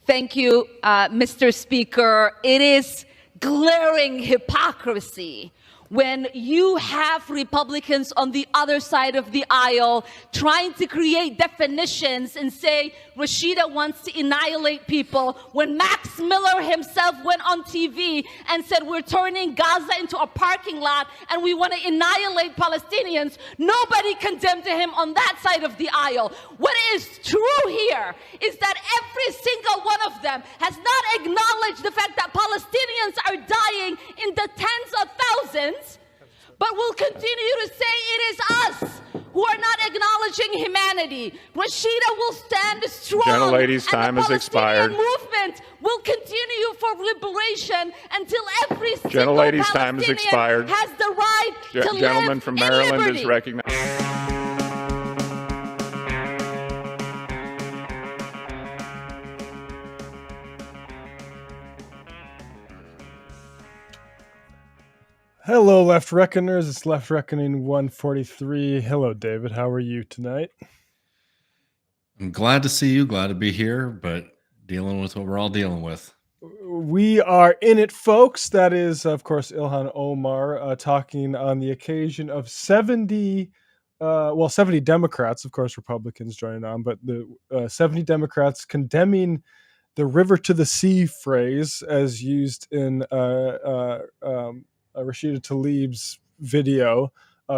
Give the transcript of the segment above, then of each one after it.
Thank you, Mr. Speaker. It is glaring hypocrisy when you have Republicans on the other side of the aisle trying to create definitions and say Rashida wants to annihilate people, when Max Miller himself went on TV and said we're turning Gaza into a parking lot and we want to annihilate Palestinians. Nobody condemned him on that side of the aisle. What is true here is that every single one of them has not acknowledged the fact that Palestinians are dying in the tens of thousands, but will continue to say it is us who are not acknowledging humanity. Rashida will stand strong. Gentlelady's time has expired. The movement will continue for liberation until every single Palestinian has the right to live Gentleman from Maryland in liberty. is recognized. Hello, Left Reckoners. It's Left Reckoning 143. Hello, David. How are you tonight? I'm glad to see you. Glad to be here, but dealing with what we're all dealing with. We are in it, folks. That is, of course, Ilhan Omar talking on the occasion of 70 Democrats, of course, Republicans joining on, but the 70 Democrats condemning the river to the sea phrase as used in Rashida Tlaib's video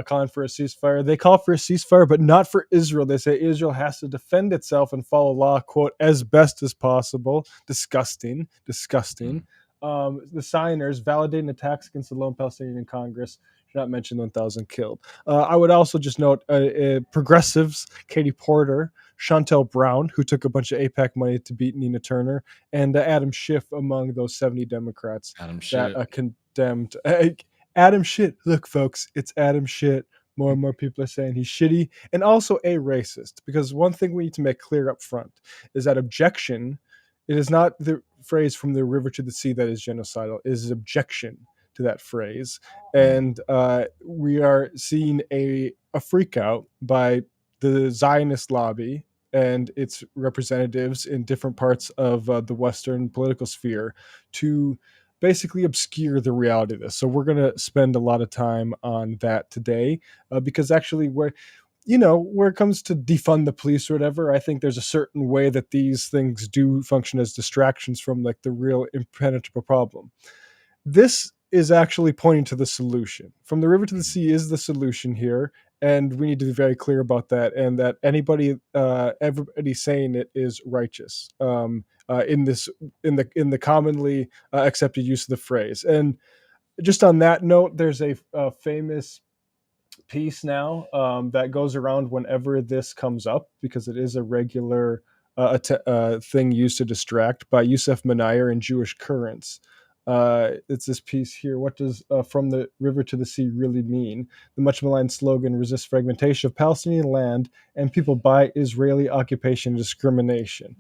calling for a ceasefire. They call for a ceasefire, but not for Israel. They say Israel has to defend itself and follow law, quote, as best as possible. Disgusting. The signers validating attacks against the lone Palestinian in Congress. Should not mention 1,000 killed. I would also just note progressives, Katie Porter, Chantel Brown, who took a bunch of AIPAC money to beat Nina Turner, and Adam Schiff among those 70 Democrats that condemned. Adam Shit. Look, folks, it's Adam Shit. More and more people are saying he's shitty and also a racist, because one thing we need to make clear up front is that objection, it is not the phrase from the river to the sea that is genocidal. It is objection to that phrase. And we are seeing a freak out by the Zionist lobby and its representatives in different parts of the Western political sphere to basically obscure the reality of this. So we're going to spend a lot of time on that today because actually where it comes to defund the police or whatever, I think there's a certain way that these things do function as distractions from like the real impenetrable problem. This is actually pointing to the solution. From the river to the sea is the solution here, and we need to be very clear about that, and that everybody saying it is righteous in the commonly accepted use of the phrase. And just on that note, there's a famous piece now that goes around whenever this comes up, because it is a regular thing used to distract, by Yusef Menayer in Jewish Currents. It's this piece here. What does from the river to the sea really mean? The much maligned slogan resists fragmentation of Palestinian land and people by Israeli occupation and discrimination.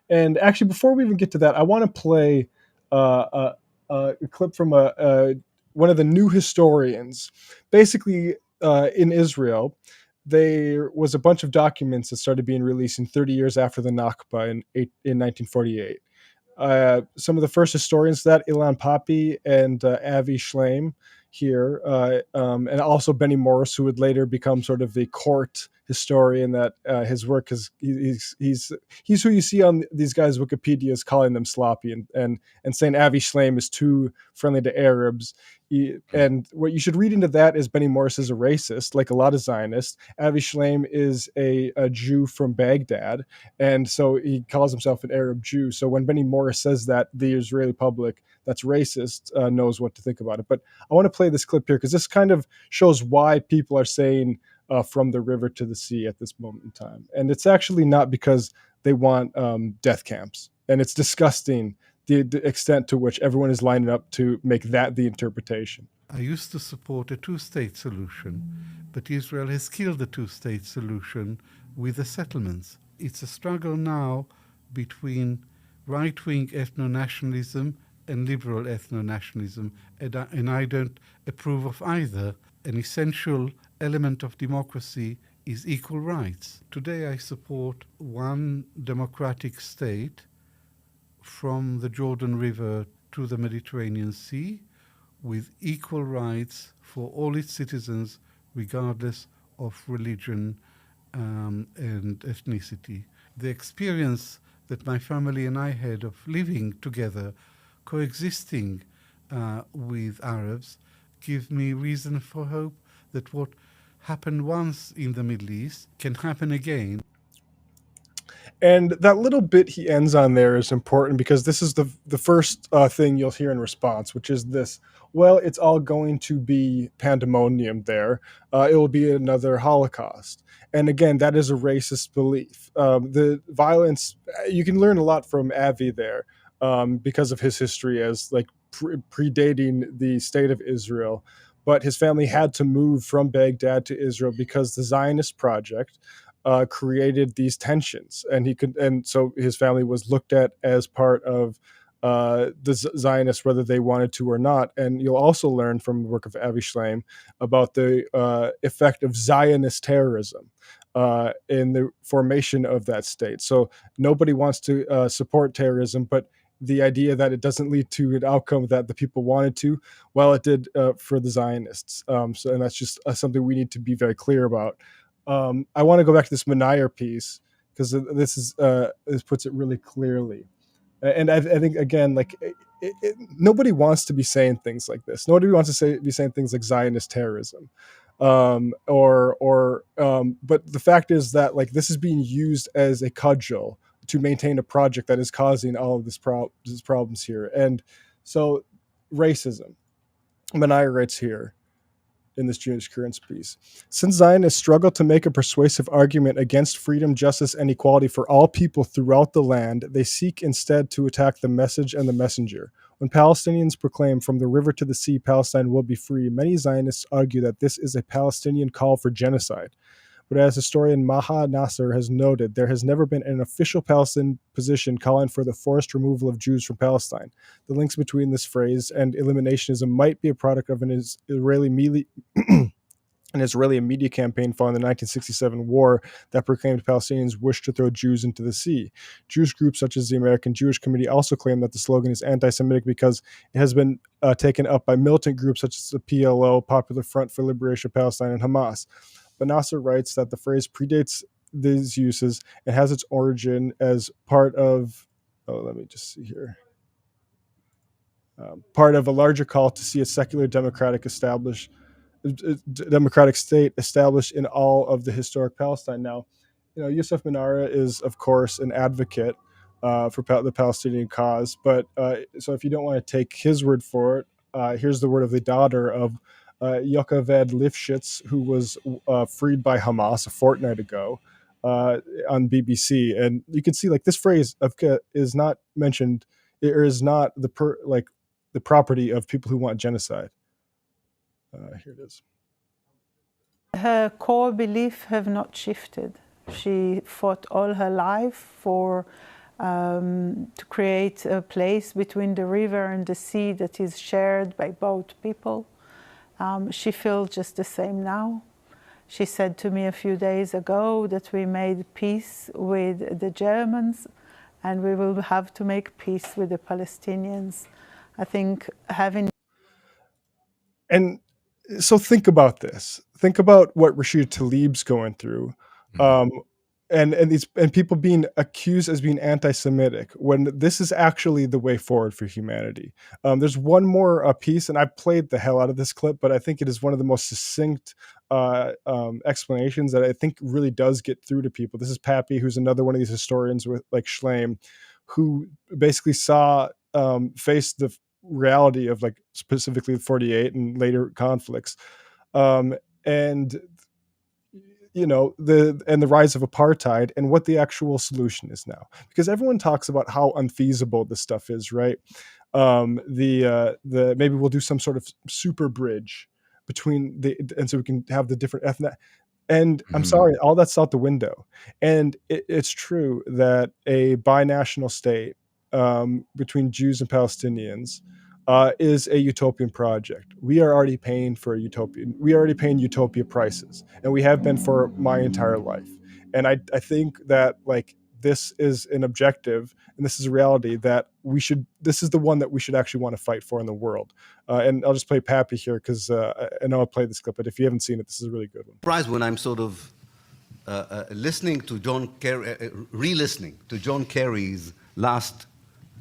And actually, before we even get to that, I want to play a clip from one of the new historians. Basically, in Israel, there was a bunch of documents that started being released in 30 years after the Nakba in 1948. Some of the first historians, that Ilan Pappy and Avi Shleim here, and also Benny Morris, who would later become sort of the court historian. That his work is he's who you see on these guys' Wikipedias calling them sloppy and saying Avi Shleim is too friendly to Arabs. And what you should read into that is Benny Morris is a racist, like a lot of Zionists. Avi Shleim is a Jew from Baghdad, and so he calls himself an Arab Jew. So when Benny Morris says that, the Israeli public that's racist knows what to think about it. But I want to play this clip here because this kind of shows why people are saying from the river to the sea at this moment in time. And it's actually not because they want death camps. And it's disgusting the extent to which everyone is lining up to make that the interpretation. I used to support a two-state solution, but Israel has killed the two-state solution with the settlements. It's a struggle now between right-wing ethno-nationalism and liberal ethno-nationalism, and I don't approve of either. An essential element of democracy is equal rights. Today I support one democratic state from the Jordan River to the Mediterranean Sea, with equal rights for all its citizens, regardless of religion and ethnicity. The experience that my family and I had of living together, coexisting with Arabs, give me reason for hope that what happened once in the Middle East can happen again. And that little bit he ends on there is important because this is the first thing you'll hear in response, which is this: well, it's all going to be pandemonium there. It will be another Holocaust. And again, that is a racist belief. The violence, you can learn a lot from Avi there, because of his history as like predating the state of Israel. But his family had to move from Baghdad to Israel because the Zionist project created these tensions, and so his family was looked at as part of the Zionists, whether they wanted to or not. And you'll also learn from the work of Avi Shlaim about the effect of Zionist terrorism in the formation of that state. So nobody wants to support terrorism, but the idea that it doesn't lead to an outcome that the people wanted to, well, it did for the Zionists. And that's just something we need to be very clear about. I want to go back to this Menayer piece because this puts it really clearly. And I think again, like nobody wants to be saying things like this. Nobody wants to be saying things like Zionist terrorism, but the fact is that like this is being used as a cudgel to maintain a project that is causing all of these problems here. And so, racism. Menayer writes here in this Jewish Currents piece: since Zionists struggle to make a persuasive argument against freedom, justice, and equality for all people throughout the land, they seek instead to attack the message and the messenger. When Palestinians proclaim from the river to the sea, Palestine will be free, many Zionists argue that this is a Palestinian call for genocide. But as historian Maha Nasser has noted, there has never been an official Palestinian position calling for the forced removal of Jews from Palestine. The links between this phrase and eliminationism might be a product of an Israeli media campaign following the 1967 war that proclaimed Palestinians wish to throw Jews into the sea. Jewish groups such as the American Jewish Committee also claim that the slogan is anti-Semitic because it has been taken up by militant groups such as the PLO, Popular Front for Liberation of Palestine, and Hamas. But Nasser writes that the phrase predates these uses and has its origin as part of, let me just see here, part of a larger call to see a secular democratic state established in all of the historic Palestine. Now, Youssef Menara is, of course, an advocate for the Palestinian cause. But so if you don't want to take his word for it, here's the word of the daughter of Yocheved Lifshitz, who was freed by Hamas a fortnight ago on BBC. And you can see like this phrase is not mentioned, or is not the property of people who want genocide. Here it is. Her core beliefs have not shifted. She fought all her life to create a place between the river and the sea that is shared by both people. She feels just the same now. She said to me a few days ago that we made peace with the Germans and we will have to make peace with the Palestinians. I think having... And so think about this. Think about what Rashida Tlaib's going through. And people being accused as being anti-Semitic when this is actually the way forward for humanity. There's one more piece, and I played the hell out of this clip, but I think it is one of the most succinct explanations that I think really does get through to people. This is Pappy, who's another one of these historians with like Schleim, who basically faced the reality of like specifically 48 and later conflicts, and the rise of apartheid and what the actual solution is now, because everyone talks about how unfeasible this stuff is, right? Maybe we'll do some sort of super bridge between and so we can have the different ethnic. And I'm sorry, all that's out the window. And it's true that a binational state between Jews and Palestinians is a utopian project. We are already paying for a utopian. We are already paying utopia prices, and we have been for my entire life. And I think that like this is an objective and this is a reality that this is the one that we should actually want to fight for in the world. And I'll just play Pappy here because I know I'll play this clip, but if you haven't seen it, this is a really good one. Surprised when I'm sort of listening to John Kerry, re-listening to John Kerry's last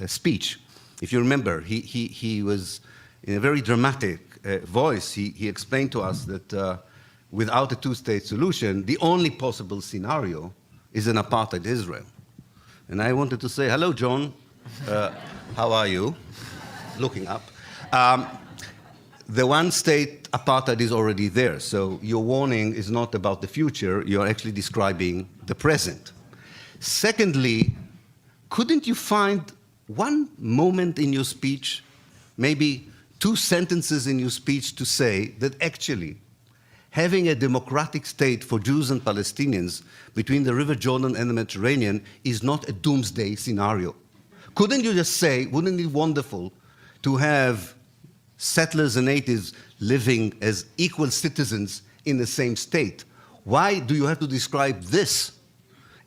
speech. If you remember, he was in a very dramatic voice. He explained to us that without a two-state solution, the only possible scenario is an apartheid Israel. And I wanted to say, hello, John. How are you? Looking up. The one-state apartheid is already there, so your warning is not about the future, you're actually describing the present. Secondly, couldn't you find one moment in your speech, maybe 2 sentences in your speech to say that actually having a democratic state for Jews and Palestinians between the River Jordan and the Mediterranean is not a doomsday scenario? Couldn't you just say, wouldn't it be wonderful to have settlers and natives living as equal citizens in the same state? Why do you have to describe this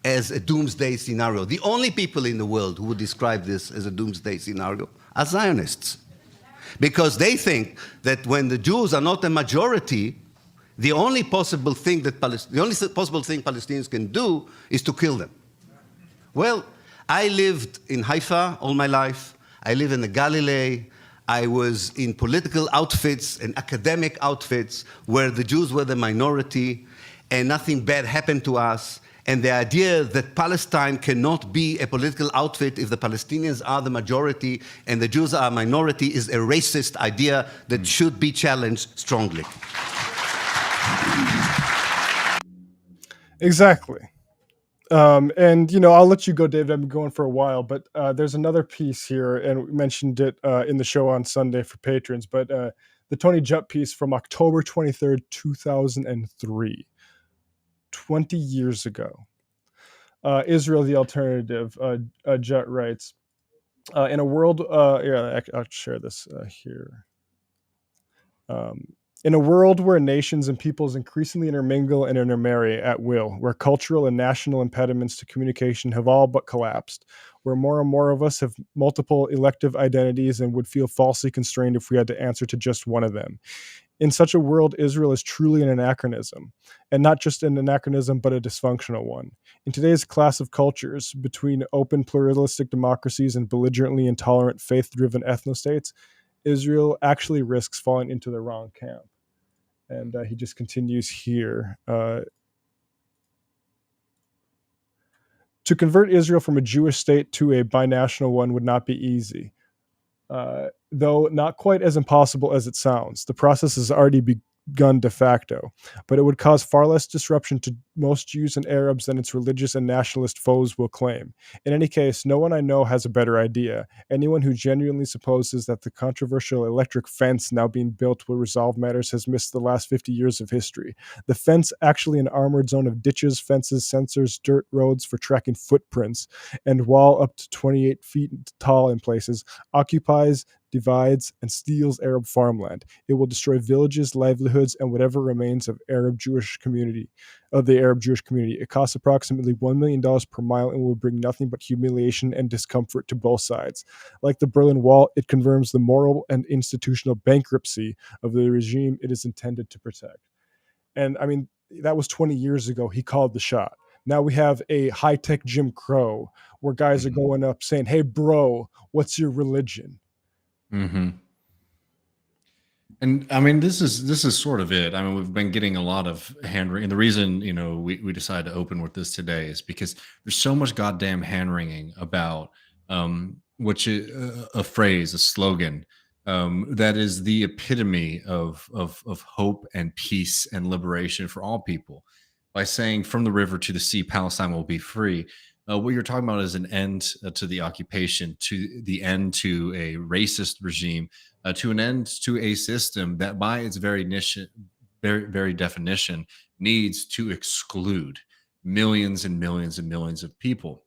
as a doomsday scenario? The only people in the world who would describe this as a doomsday scenario are Zionists. Because they think that when the Jews are not a majority, the only possible thing Palestinians can do is to kill them. Well, I lived in Haifa all my life. I live in the Galilee. I was in political outfits and academic outfits where the Jews were the minority and nothing bad happened to us. And the idea that Palestine cannot be a political outfit if the Palestinians are the majority and the Jews are a minority is a racist idea that should be challenged strongly. Exactly. And, you know, I'll let you go, David. I've been going for a while, but there's another piece here, and we mentioned it in the show on Sunday for patrons, but the Tony Jupp piece from October 23rd, 2003, 20 years ago. Israel, the alternative, Jupp writes, in a world, I'll share this here. In a world where nations and peoples increasingly intermingle and intermarry at will, where cultural and national impediments to communication have all but collapsed, where more and more of us have multiple elective identities and would feel falsely constrained if we had to answer to just one of them. In such a world, Israel is truly an anachronism, and not just an anachronism, but a dysfunctional one. In today's class of cultures, between open pluralistic democracies and belligerently intolerant faith-driven ethnostates, Israel actually risks falling into the wrong camp. And he just continues here. To convert Israel from a Jewish state to a binational one would not be easy, though not quite as impossible as it sounds. The process has already begun de facto, but it would cause far less disruption to most Jews and Arabs than its religious and nationalist foes will claim. In any case, no one I know has a better idea. Anyone who genuinely supposes that the controversial electric fence now being built will resolve matters has missed the last 50 years of history. The fence, actually an armored zone of ditches, fences, sensors, dirt roads for tracking footprints, and wall up to 28 feet tall in places, occupies, divides, and steals Arab farmland. It will destroy villages, livelihoods, and whatever remains of the Arab Jewish community. It costs approximately $1 million per mile and will bring nothing but humiliation and discomfort to both sides. Like the Berlin Wall, it confirms the moral and institutional bankruptcy of the regime it is intended to protect. And I mean, that was 20 years ago. He called the shot. Now we have a high-tech Jim Crow where guys are going up saying, hey, bro, what's your religion? Mm-hmm. And I mean, this is sort of it. I mean, we've been getting a lot of hand wringing. The reason, you know, we decided to open with this today is because there's so much goddamn hand wringing about which is a phrase, a slogan that is the epitome of hope and peace and liberation for all people. By saying, from the river to the sea, Palestine will be free. What you're talking about is an end to the occupation, to the end to a racist regime, to an end to a system that by its very definition needs to exclude millions and millions and millions of people.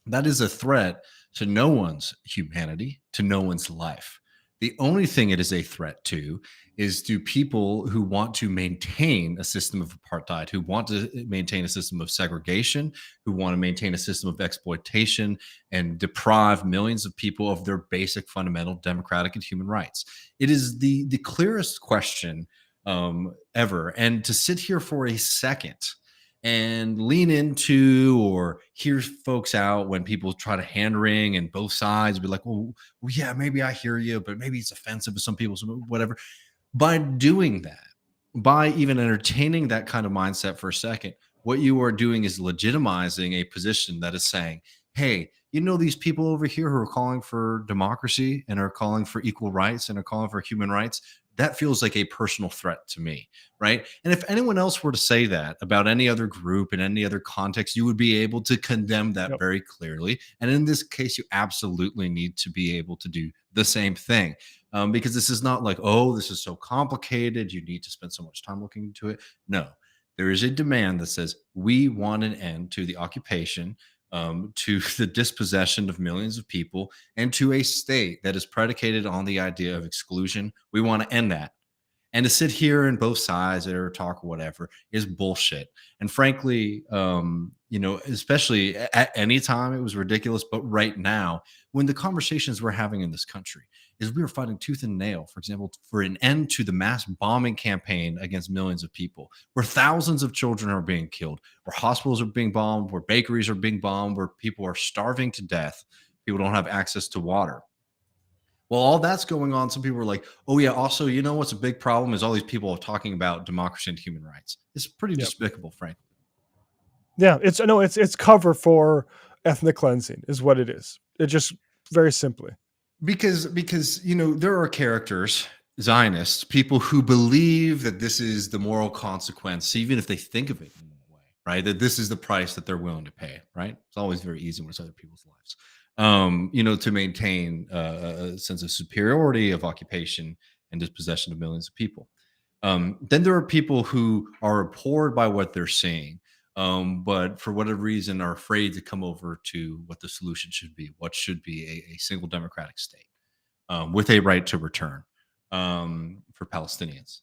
That is a threat to no one's humanity, to no one's life. The only thing it is a threat to is to people who want to maintain a system of apartheid, who want to maintain a system of segregation, who want to maintain a system of exploitation and deprive millions of people of their basic fundamental democratic and human rights. It is the clearest question ever. And to sit here for a second and lean into or hear folks out when people try to hand wring and both sides be like, well, yeah, maybe I hear you, but maybe it's offensive to some people, so whatever. By doing that, by even entertaining that kind of mindset for a second, what you are doing is legitimizing a position that is saying, hey, you know, these people over here who are calling for democracy and are calling for equal rights and are calling for human rights, that feels like a personal threat to me, right? And if anyone else were to say that about any other group in any other context, you would be able to condemn that very clearly. And in this case, you absolutely need to be able to do the same thing, because this is not like, oh, this is so complicated, you need to spend so much time looking into it. No, there is a demand that says we want an end to the occupation, to the dispossession of millions of people, and to a state that is predicated on the idea of exclusion. We want to end that. And to sit here and both sides or talk whatever is bullshit. And frankly, you know, especially at any time, it was ridiculous. But right now, when the conversations we're having in this country is we are fighting tooth and nail, for example, for an end to the mass bombing campaign against millions of people, where thousands of children are being killed, where hospitals are being bombed, where bakeries are being bombed, where people are starving to death, people don't have access to water. Well, all that's going on. Some people are like, oh, yeah, also, you know what's a big problem is all these people are talking about democracy and human rights. It's pretty despicable, frankly. Yeah, it's cover for ethnic cleansing is what it is. It just very simply. Because you know, there are characters, Zionists, people who believe that this is the moral consequence, even if they think of it in that way, right? That this is the price that they're willing to pay, right? It's always very easy when it's other people's lives. You know, to maintain a sense of superiority of occupation and dispossession of millions of people. Then there are people who are abhorred by what they're seeing, but for whatever reason are afraid to come over to what the solution should be, what should be a single democratic state with a right to return for Palestinians.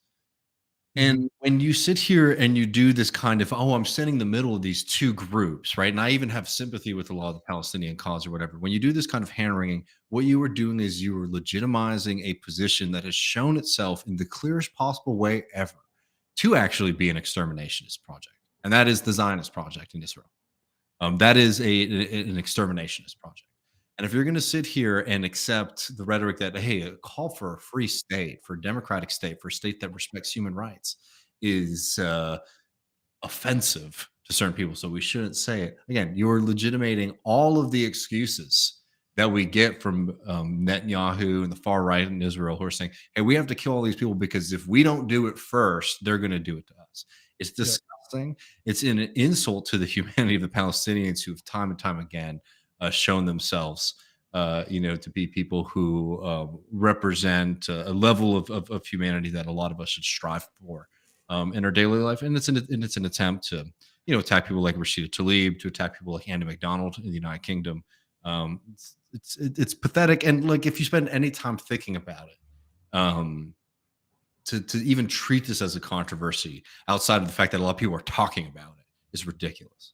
And when you sit here and you do this kind of, oh, I'm standing in the middle of these two groups, right? And I even have sympathy with a lot of the Palestinian cause or whatever. When you do this kind of hand wringing, what you are doing is you are legitimizing a position that has shown itself in the clearest possible way ever to actually be an exterminationist project. And that is the Zionist project in Israel. That is an exterminationist project. And if you're going to sit here and accept the rhetoric that, hey, a call for a free state, for a democratic state, for a state that respects human rights is offensive to certain people, so we shouldn't say it. Again, you're legitimating all of the excuses that we get from Netanyahu and the far right in Israel who are saying, hey, we have to kill all these people because if we don't do it first, they're going to do it to us. It's disgusting. It's an insult to the humanity of the Palestinians who have time and time again shown themselves, you know, to be people who represent a level of humanity that a lot of us should strive for in our daily life. And it's an attempt to, you know, attack people like Rashida Tlaib, to attack people like Andy McDonald in the United Kingdom. It's pathetic. And like, if you spend any time thinking about it, to even treat this as a controversy outside of the fact that a lot of people are talking about it is ridiculous.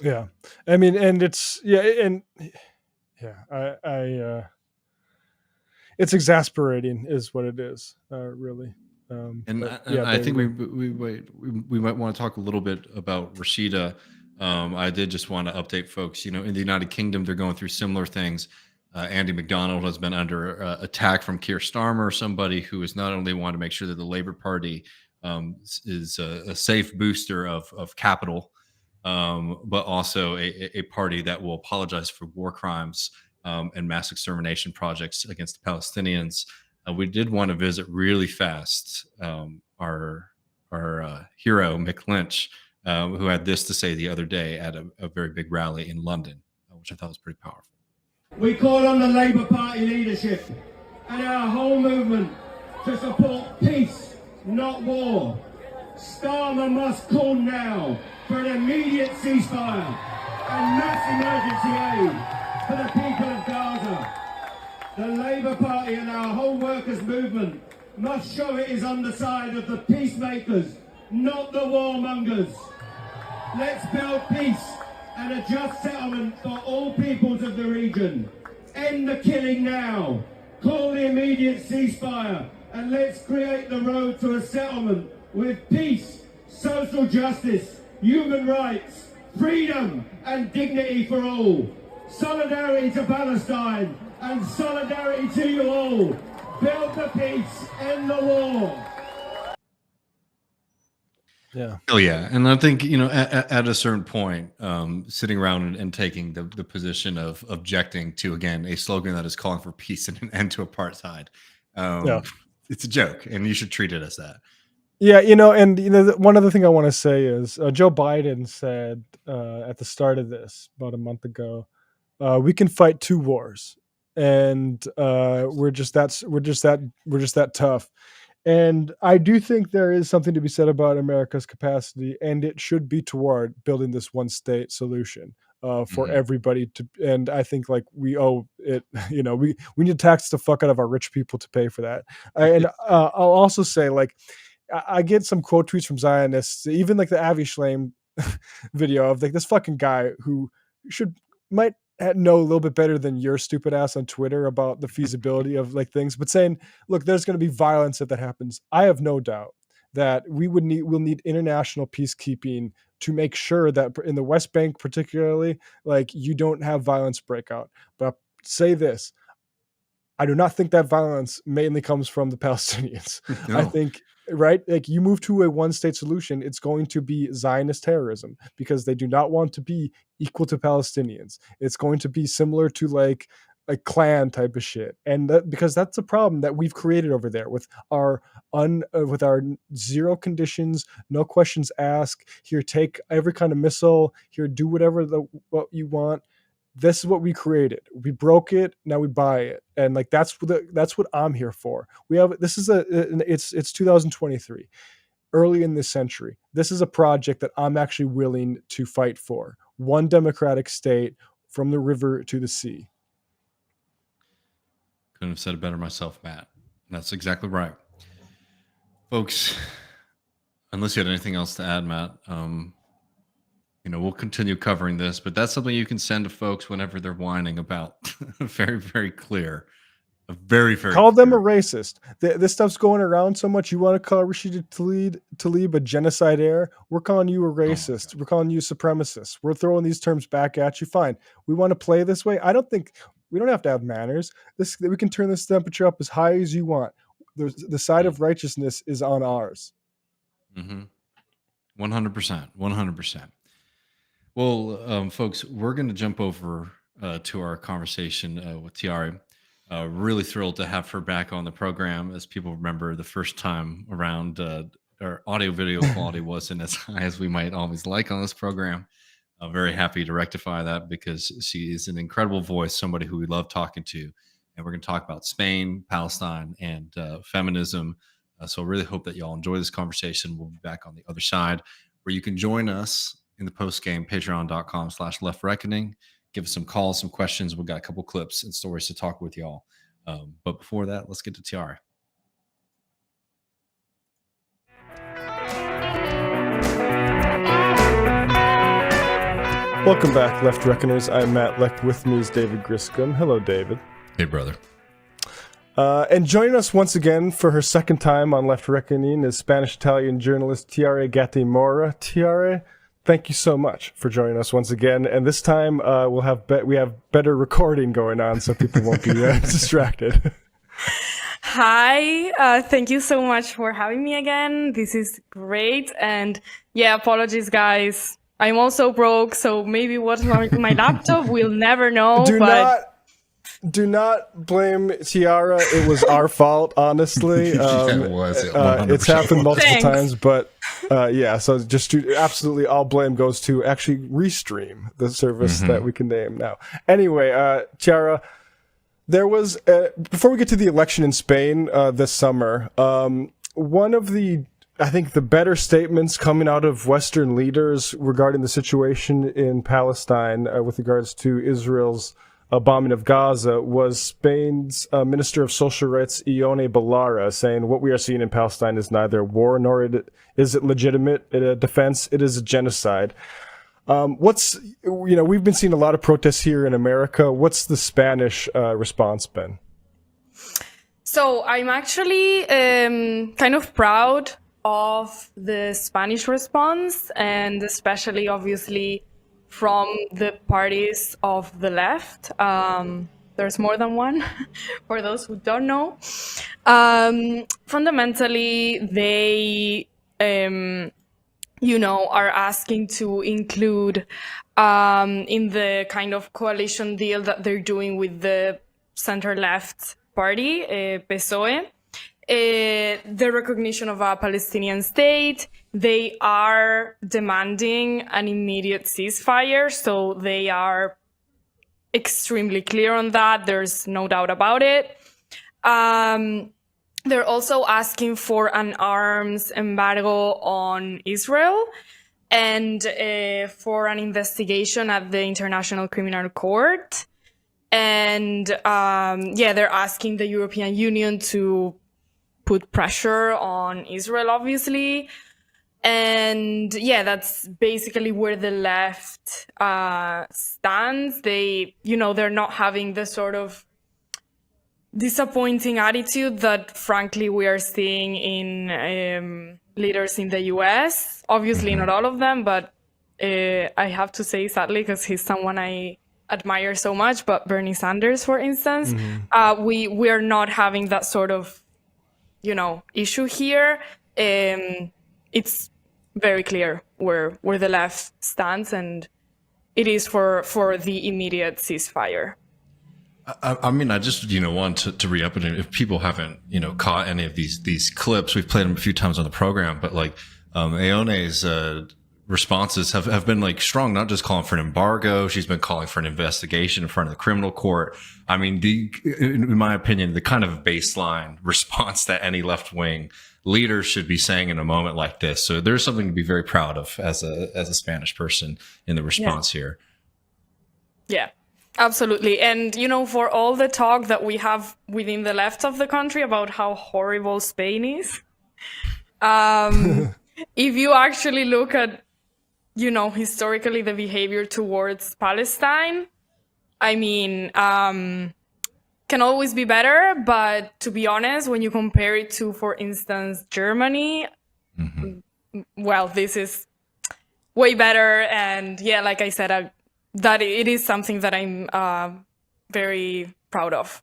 Yeah, I mean, and it's I it's exasperating, is what it is, really. I think we might want to talk a little bit about Rashida. I did just want to update folks. You know, in the United Kingdom, they're going through similar things. Andy McDonald has been under attack from Keir Starmer, somebody who has not only wanted to make sure that the Labour Party is a safe booster of capital, but also a party that will apologize for war crimes and mass extermination projects against the Palestinians. We did want to visit really fast our hero, Mick Lynch, who had this to say the other day at a very big rally in London, which I thought was pretty powerful. We call on the Labour Party leadership and our whole movement to support peace, not war. Starmer must call now for an immediate ceasefire and mass emergency aid for the people of Gaza. The Labour Party and our whole workers' movement must show it is on the side of the peacemakers, not the warmongers. Let's build peace and a just settlement for all peoples of the region. End the killing now. Call the immediate ceasefire and let's create the road to a settlement with peace, social justice, human rights, freedom and dignity for all. Solidarity to Palestine and solidarity to you all. Build the peace, end the war. Yeah. Oh yeah, and I think at a certain point, sitting around and taking the position of objecting to again a slogan that is calling for peace and an end to apartheid, it's a joke, and you should treat it as that. Yeah, and one other thing I want to say is Joe Biden said at the start of this about a month ago, we can fight 2 wars, and we're just that tough. And I do think there is something to be said about America's capacity, and it should be toward building this one state solution for everybody to. And I think like we owe it, we need to tax the fuck out of our rich people to pay for that. And I'll also say like I get some quote tweets from Zionists, even like the Avi Shlaim video of like this fucking guy who might know a little bit better than your stupid ass on Twitter about the feasibility of like things, but saying, look, there's going to be violence if that happens. I have no doubt that we'll need international peacekeeping to make sure that in the West Bank, particularly, like you don't have violence break out. But I'll say this, I do not think that violence mainly comes from the Palestinians. No. I think, right, like you move to a one-state solution, it's going to be Zionist terrorism because they do not want to be equal to Palestinians. It's going to be similar to like a clan type of shit, and because that's a problem that we've created over there with our zero conditions, no questions asked. Here, take every kind of missile. Here, do whatever what you want. This is what we created. We broke it. Now we buy it, and like that's what I'm here for. It's 2023, early in this century. This is a project that I'm actually willing to fight for. One democratic state from the river to the sea. Couldn't have said it better myself, Matt. That's exactly right, folks. Unless you had anything else to add, Matt. We'll continue covering this, but that's something you can send to folks whenever they're whining about. Very, very clear. Very, very call clear. them a racist. This stuff's going around so much. You want to call Rashida Tlaib a genocidaire? We're calling you a racist. We're calling you a supremacist. We're throwing these terms back at you. Fine. We want to play this way. I don't think we don't have to have manners. We can turn this temperature up as high as you want. The side of righteousness is on ours. 100%. 100%. Well, folks, we're going to jump over to our conversation with Tiare. Really thrilled to have her back on the program. As people remember, the first time around, our audio video quality wasn't as high as we might always like on this program. Very happy to rectify that because she is an incredible voice, somebody who we love talking to. And we're going to talk about Spain, Palestine, and feminism. So I really hope that y'all enjoy this conversation. We'll be back on the other side where you can join us in the post-game, patreon.com/leftreckoning. Give us some calls, some questions. We've got a couple clips and stories to talk with y'all. But before that, let's get to Tiare. Welcome back, Left Reckoners. I'm Matt Lecht. With me is David Griscom. Hello, David. Hey, brother. And joining us once again for her second time on Left Reckoning is Spanish-Italian journalist Tiare Gatti Mora. Tiare, thank you so much for joining us once again. And this time we have better recording going on, so people won't be distracted. Hi, thank you so much for having me again. This is great. And yeah, apologies, guys. I'm also broke, so maybe what's my laptop, we'll never know. Do not blame Tiara. It was our fault, honestly. It was. It's happened multiple times, but yeah. So just absolutely all blame goes to actually Restream, the service that we can name now. Anyway, Tiara, there was before we get to the election in Spain this summer, one of the better statements coming out of Western leaders regarding the situation in Palestine with regards to Israel's bombing of Gaza was Spain's Minister of Social Rights, Ione Belarra, saying what we are seeing in Palestine is neither war nor is it legitimate defense. It is a genocide. We've been seeing a lot of protests here in America. What's the Spanish response been? So I'm actually kind of proud of the Spanish response, and especially obviously from the parties of the left. There's more than one, for those who don't know. Fundamentally, they, are asking to include in the kind of coalition deal that they're doing with the center-left party, PSOE, the recognition of a Palestinian state. They are demanding an immediate ceasefire, so they are extremely clear on that. There's no doubt about it. They're also asking for an arms embargo on Israel and for an investigation at the International Criminal Court. And they're asking the European Union to put pressure on Israel, obviously. And that's basically where the left stands. They're not having the sort of disappointing attitude that, frankly, we are seeing in leaders in the US. Obviously, not all of them, but I have to say, sadly, because he's someone I admire so much, but Bernie Sanders, for instance, we are not having that sort of, issue here. It's very clear where the left stands, and it is for the immediate ceasefire. I just, want to re-up it. If people haven't, caught any of these clips, we've played them a few times on the program, but Ione's responses have been strong, not just calling for an embargo. She's been calling for an investigation in front of the criminal court. I mean, in my opinion, the kind of baseline response that any left-wing leader should be saying in a moment like this. So there's something to be very proud of as a Spanish person in the response here. Yeah. Absolutely. And, for all the talk that we have within the left of the country about how horrible Spain is, if you actually look at, historically the behavior towards Palestine, I mean, can always be better. But to be honest, when you compare it to, for instance, Germany, well, this is way better. And like I said, that it is something that I'm very proud of.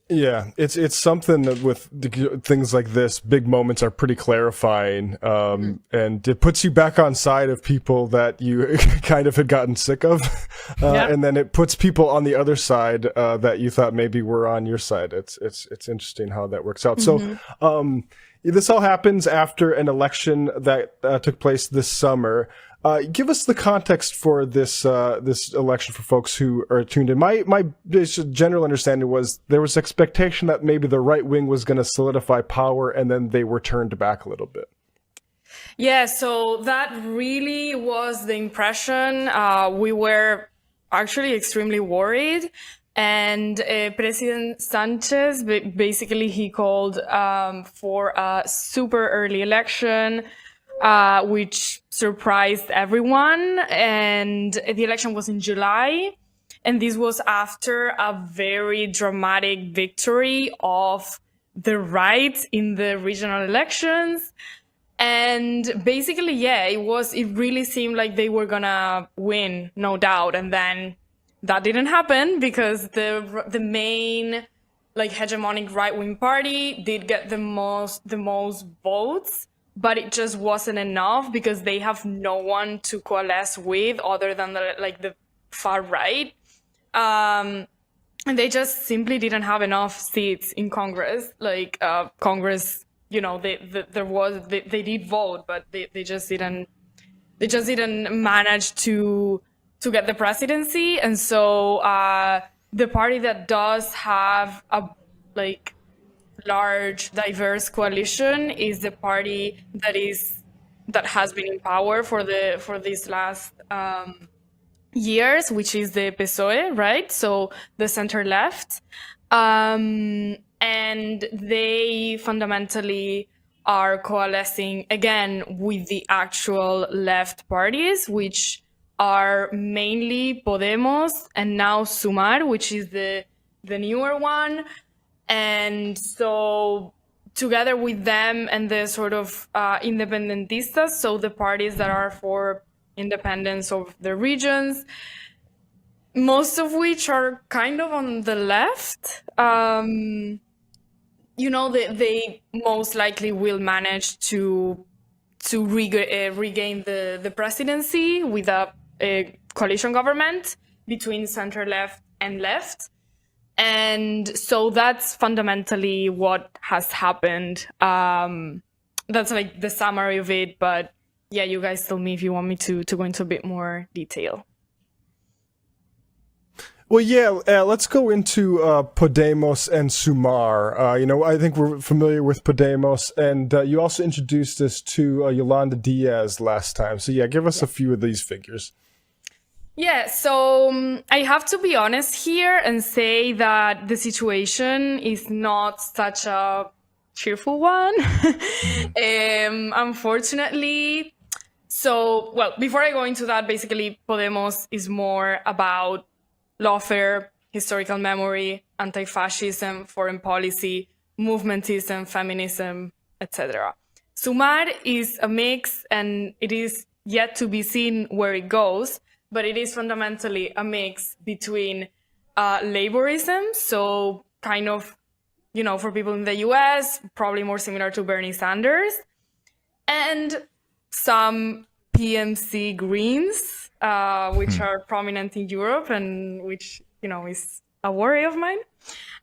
Yeah, it's something that with things like this, big moments are pretty clarifying, and it puts you back on side of people that you kind of had gotten sick of, and then it puts people on the other side that you thought maybe were on your side. It's interesting how that works out. So this all happens after an election that took place this summer. Give us the context for this election for folks who are tuned in. My general understanding was there was expectation that maybe the right wing was going to solidify power, and then they were turned back a little bit. Yeah, so that really was the impression. We were actually extremely worried. And President Sanchez, basically he called for a super early election, which surprised everyone. And the election was in July. And this was after a very dramatic victory of the right in the regional elections. And basically, it really seemed like they were gonna win, no doubt. And then that didn't happen because the main hegemonic right-wing party did get the most votes, but it just wasn't enough because they have no one to coalesce with other than the far right. And they just simply didn't have enough seats in Congress. Congress, they did vote, but they just didn't manage to get the presidency. And so the party that does have a large, diverse coalition is the party that has been in power for these last years, which is the PSOE, right? So the center left. And they fundamentally are coalescing again with the actual left parties, which are mainly Podemos and now Sumar, which is the newer one. And so together with them and the sort of independentistas, so the parties that are for independence of the regions, most of which are kind of on the left, they most likely will manage to regain the presidency with a coalition government between center left and left. And so that's fundamentally what has happened. That's like the summary of it, but yeah, you guys tell me if you want me to go into a bit more detail. Well, yeah, let's go into Podemos and Sumar. I think we're familiar with Podemos, and you also introduced us to Yolanda Diaz last time. So yeah, give us a few of these figures. Yeah, so I have to be honest here and say that the situation is not such a cheerful one, unfortunately. So, well, before I go into that, basically Podemos is more about lawfare, historical memory, anti-fascism, foreign policy, movementism, feminism, etc. Sumar is a mix, and it is yet to be seen where it goes, but it is fundamentally a mix between laborism, so kind of, for people in the US, probably more similar to Bernie Sanders, and some PMC Greens, which are prominent in Europe and which, is a worry of mine.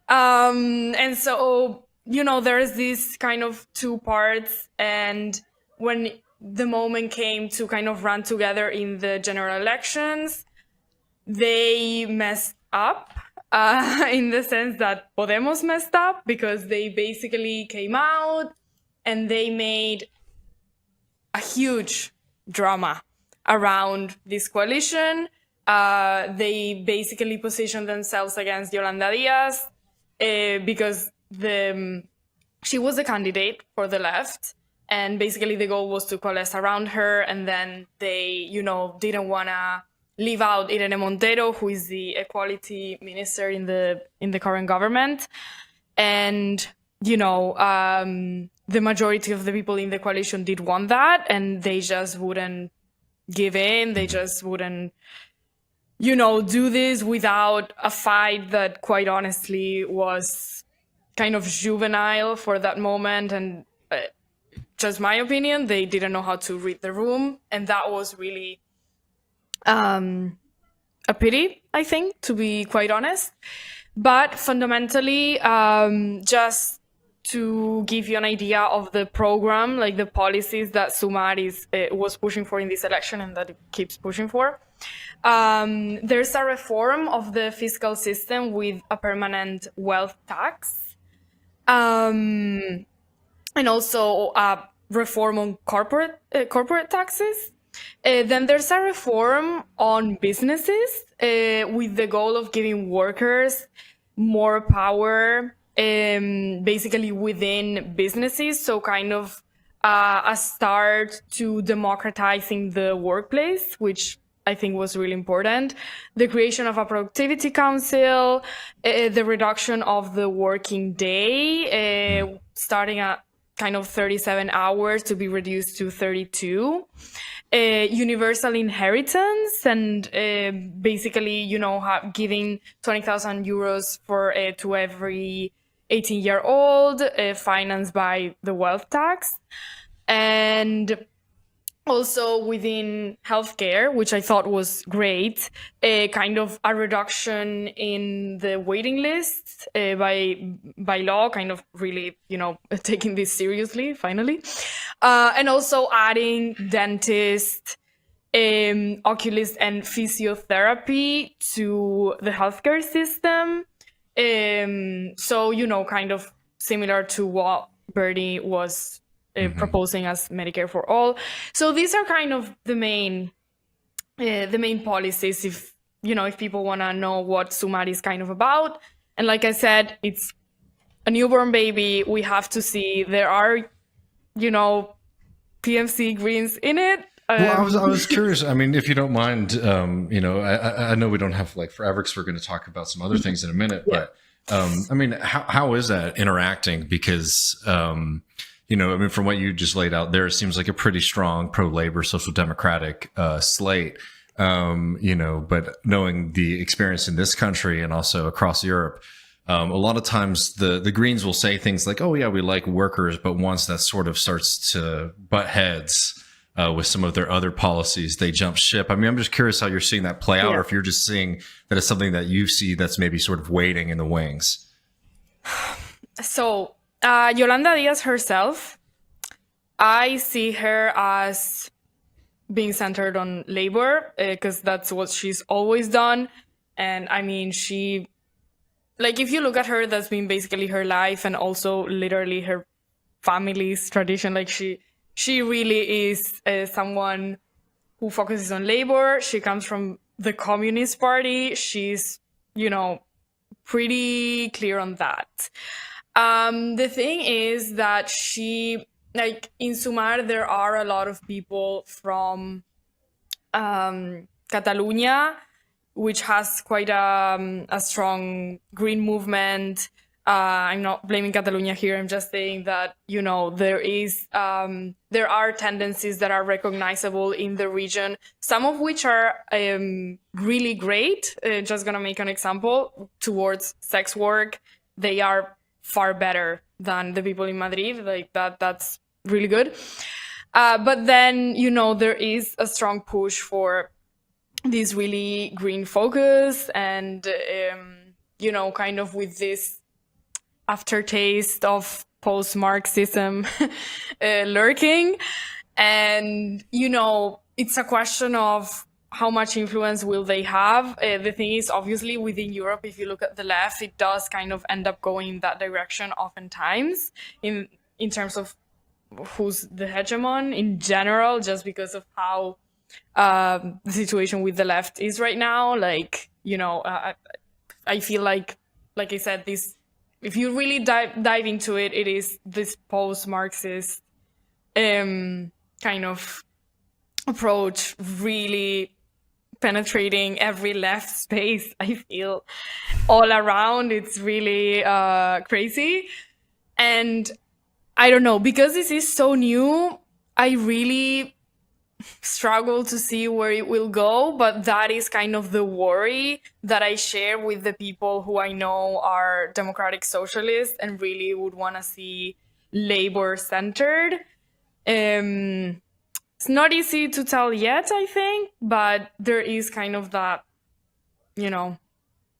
And so, there's this kind of two parts. And when the moment came to kind of run together in the general elections, they messed up in the sense that Podemos messed up because they basically came out and they made a huge drama around this coalition. They basically positioned themselves against Yolanda Diaz because she was a candidate for the left, and basically the goal was to coalesce around her, and then they, didn't want to leave out Irene Montero, who is the equality minister in the current government. And, the majority of the people in the coalition did want that, and they just wouldn't give in. They just wouldn't, do this without a fight that, quite honestly, was kind of juvenile for that moment. And just my opinion, they didn't know how to read the room. And that was really a pity, I think, to be quite honest. But fundamentally, just to give you an idea of the program, like the policies that Sumar was pushing for in this election and that it keeps pushing for. There's a reform of the fiscal system with a permanent wealth tax, and also a reform on corporate taxes. Then there's a reform on businesses with the goal of giving workers more power, basically within businesses. So kind of a start to democratizing the workplace, which I think was really important. The creation of a productivity council, the reduction of the working day, starting at kind of 37 hours to be reduced to 32. Universal inheritance, and basically, giving 20,000 euros to every 18-year-old, financed by the wealth tax. And also within healthcare, which I thought was great, kind of a reduction in the waiting lists by law, kind of really, taking this seriously, finally. And also adding dentists, oculists, and physiotherapy to the healthcare system. So, kind of similar to what Bernie was proposing as Medicare for all. So these are kind of the main the main policies, if people want to know what Sumar is kind of about. And like I said, it's a newborn baby. We have to see there are, PMC Greens in it. Well, I was curious. I mean, if you don't mind, I know we don't have like forever because we're going to talk about some other things in a minute. Yeah. But I mean, how is that interacting? Because from what you just laid out there, it seems like a pretty strong pro-labor, social democratic slate. But knowing the experience in this country and also across Europe, a lot of times the Greens will say things like, "Oh yeah, we like workers," but once that sort of starts to butt heads with some of their other policies, they jump ship. I mean, I'm just curious how you're seeing that play out, or if you're just seeing that it's something that you see that's maybe sort of waiting in the wings. So, Yolanda Diaz herself, I see her as being centered on labor because that's what she's always done. And I mean, if you look at her, that's been basically her life and also literally her family's tradition. Like she really is someone who focuses on labor. She comes from the Communist Party. She's, pretty clear on that. The thing is that in Sumar, there are a lot of people from Catalonia, which has quite a strong green movement. I'm not blaming Catalonia here. I'm just saying that, there are tendencies that are recognizable in the region, some of which are really great. Just going to make an example towards sex work. They are far better than the people in Madrid. Like that's really good. But then, there is a strong push for this really green focus and, kind of with this aftertaste of post-Marxism lurking. And, it's a question of how much influence will they have. The thing is, obviously, within Europe, if you look at the left, it does kind of end up going in that direction oftentimes in terms of who's the hegemon in general, just because of how the situation with the left is right now. I feel like I said, this, if you really dive into it, it is this post-Marxist kind of approach really penetrating every left space, I feel, all around. It's really crazy. And I don't know, because this is so new, I really struggle to see where it will go, but that is kind of the worry that I share with the people who I know are democratic socialists and really would want to see labor centered. It's not easy to tell yet, I think, but there is kind of that,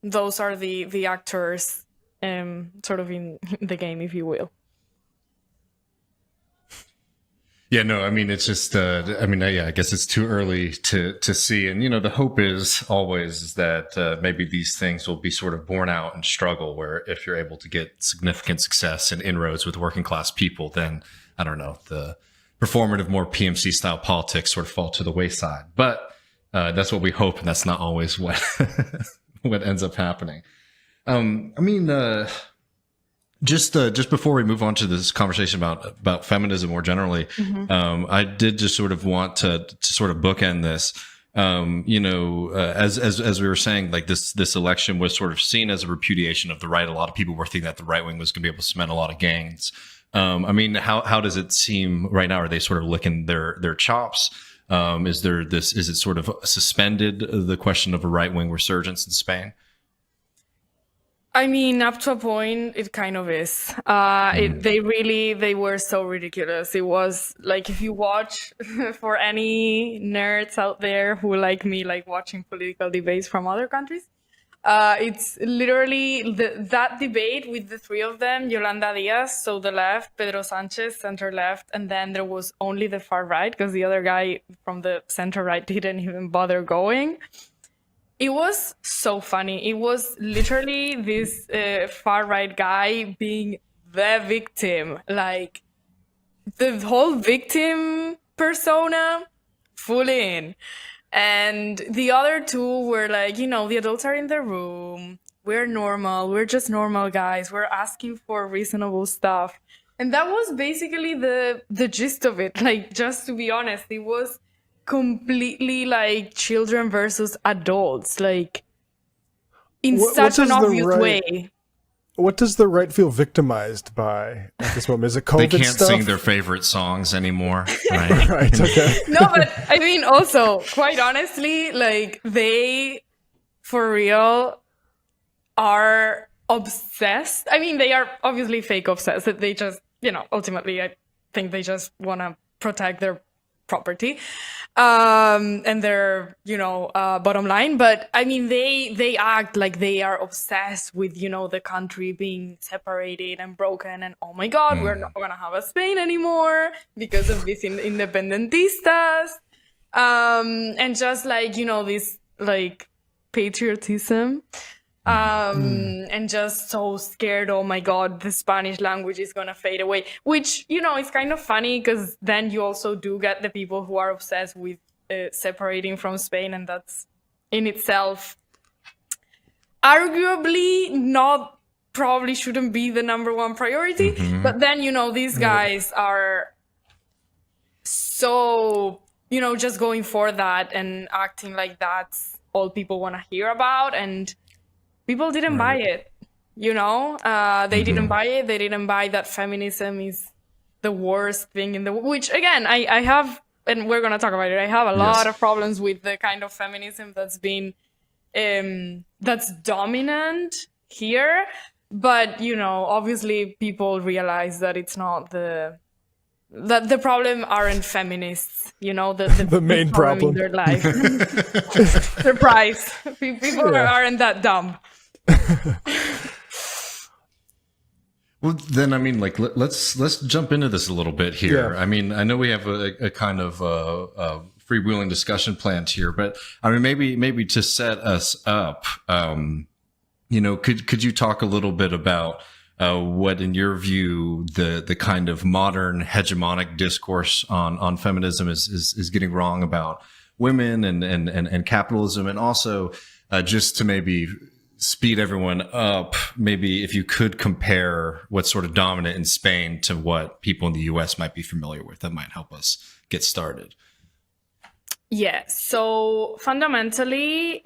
those are the actors sort of in the game, if you will. Yeah, no, I mean, it's just, I guess it's too early to see. And, the hope is always that maybe these things will be sort of borne out in struggle, where if you're able to get significant success and inroads with working class people, then, I don't know, the performative, more PMC style politics sort of fall to the wayside. But that's what we hope, and that's not always what what ends up happening. Just before we move on to this conversation about feminism more generally, I did just sort of want to sort of bookend this. As we were saying, like this election was sort of seen as a repudiation of the right. A lot of people were thinking that the right wing was going to be able to cement a lot of gains. How does it seem right now? Are they sort of licking their chops? Is it sort of suspended, the question of a right wing resurgence in Spain? I mean, up to a point, it kind of is. They were so ridiculous. It was like, if you watch, for any nerds out there who like me, like watching political debates from other countries, it's literally that debate with the three of them, Yolanda Diaz, so the left, Pedro Sanchez, center left, and then there was only the far right, because the other guy from the center right didn't even bother going. It was so funny. It was literally this far right guy being the victim, like the whole victim persona full in. And the other two were like, the adults are in the room. We're normal. We're just normal guys. We're asking for reasonable stuff. And that was basically the gist of it. Like, just to be honest, it was completely like children versus adults, like in such an obvious way. What does the right feel victimized by at this moment? Is it COVID They can't stuff? sing their favorite songs anymore, right? Right, okay. No, but I mean, also, quite honestly, like, they, for real, are obsessed. I mean, they are obviously fake obsessed. That they just, ultimately, I think they just want to protect their property and their bottom line. But I mean, they act like they are obsessed with the country being separated and broken, and oh my god, we're not gonna have a Spain anymore because of these independentistas, and just like this like patriotism, and just so scared, oh my god, the Spanish language is gonna fade away, which it's kind of funny because then you also do get the people who are obsessed with separating from Spain, and that's in itself arguably probably shouldn't be the number one priority. But then these guys are so just going for that and acting like that's all people want to hear about, and people didn't buy it, they didn't buy it. They didn't buy that feminism is the worst thing in the which again, I have, and we're going to talk about it. I have a lot of problems with the kind of feminism that's been, that's dominant here. But, obviously people realize that it's not that the problem aren't feminists, the main problem in their life. Surprise. People aren't that dumb. Well, then, I mean, like, let's jump into this a little bit here. Yeah. I mean, I know we have a kind of freewheeling discussion planned here, but I mean, maybe to set us up, could you talk a little bit about what, in your view, the kind of modern hegemonic discourse on feminism is getting wrong about women and capitalism, and also just to maybe speed everyone up, maybe if you could compare what's sort of dominant in Spain to what people in the US might be familiar with, that might help us get started. Yeah, so fundamentally,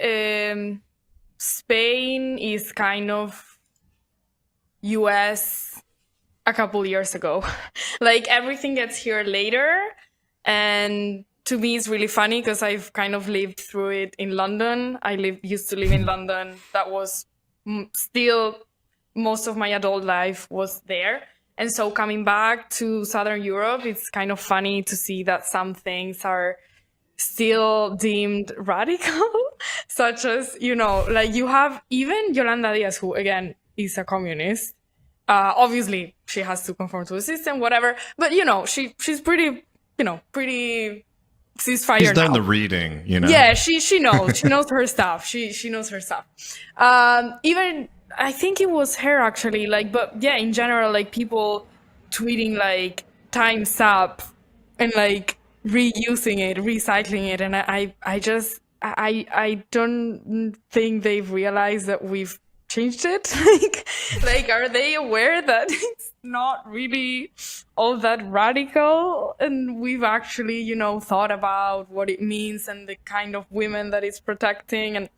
Spain is kind of US a couple years ago. Like, everything gets here later, and to me, it's really funny because I've kind of lived through it in London. I used to live in London. That was still most of my adult life was there. And so coming back to Southern Europe, it's kind of funny to see that some things are still deemed radical, such as, like you have even Yolanda Diaz, who again is a communist. Obviously, she has to conform to the system, whatever. But, she's pretty ceasefire. She's done now. the reading, Yeah, she knows. She knows her stuff. She knows her stuff. Even I think it was her actually. Like, but yeah, in general, like people tweeting like "time's up" and like reusing it, recycling it, and I don't think they've realized that we've changed it. like are they aware that it's not really all that radical, and we've actually thought about what it means and the kind of women that it's protecting, and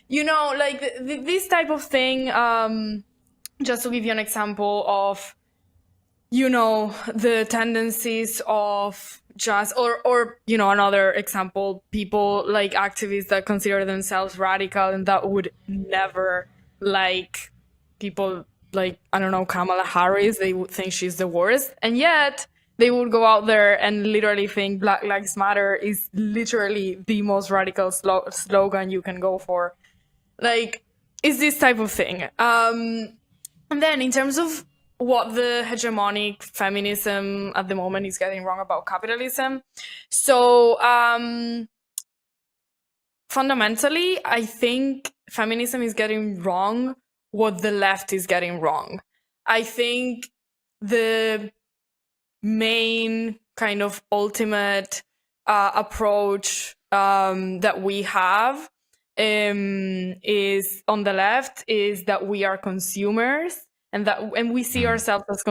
like this type of thing. Just to give you an example of the tendencies of just or another example, people like activists that consider themselves radical and that would never like people like, I don't know, Kamala Harris. They would think she's the worst, and yet they would go out there and literally think Black Lives Matter is literally the most radical slogan you can go for. Like, it's this type of thing. And then in terms of what the hegemonic feminism at the moment is getting wrong about capitalism, so fundamentally, I think feminism is getting wrong what the left is getting wrong. I think the main kind of ultimate approach that we have is on the left is that we are consumers, and we see ourselves as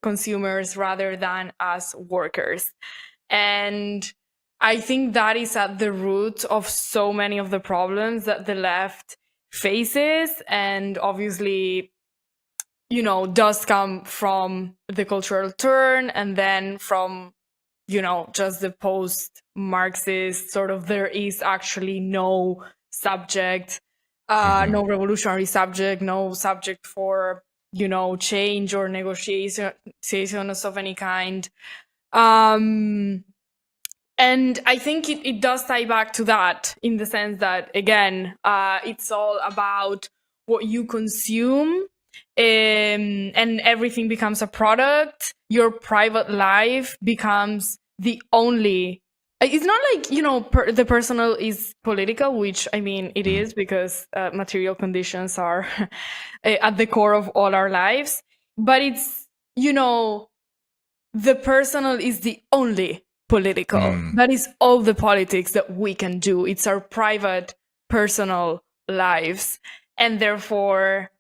consumers rather than as workers. And I think that is at the root of so many of the problems that the left faces, and obviously, you know, does come from the cultural turn, and then from, you know, just the post-Marxist sort of, there is actually no subject, no revolutionary subject, no subject for, you know, change or negotiations of any kind. And I think it does tie back to that, in the sense that, again, it's all about what you consume, and everything becomes a product. Your private life becomes the only. It's not like, you know, the personal is political, which, I mean, it is, because material conditions are at the core of all our lives. But it's, you know, the personal is the only political. That is all the politics that we can do. It's our private, personal lives. And therefore,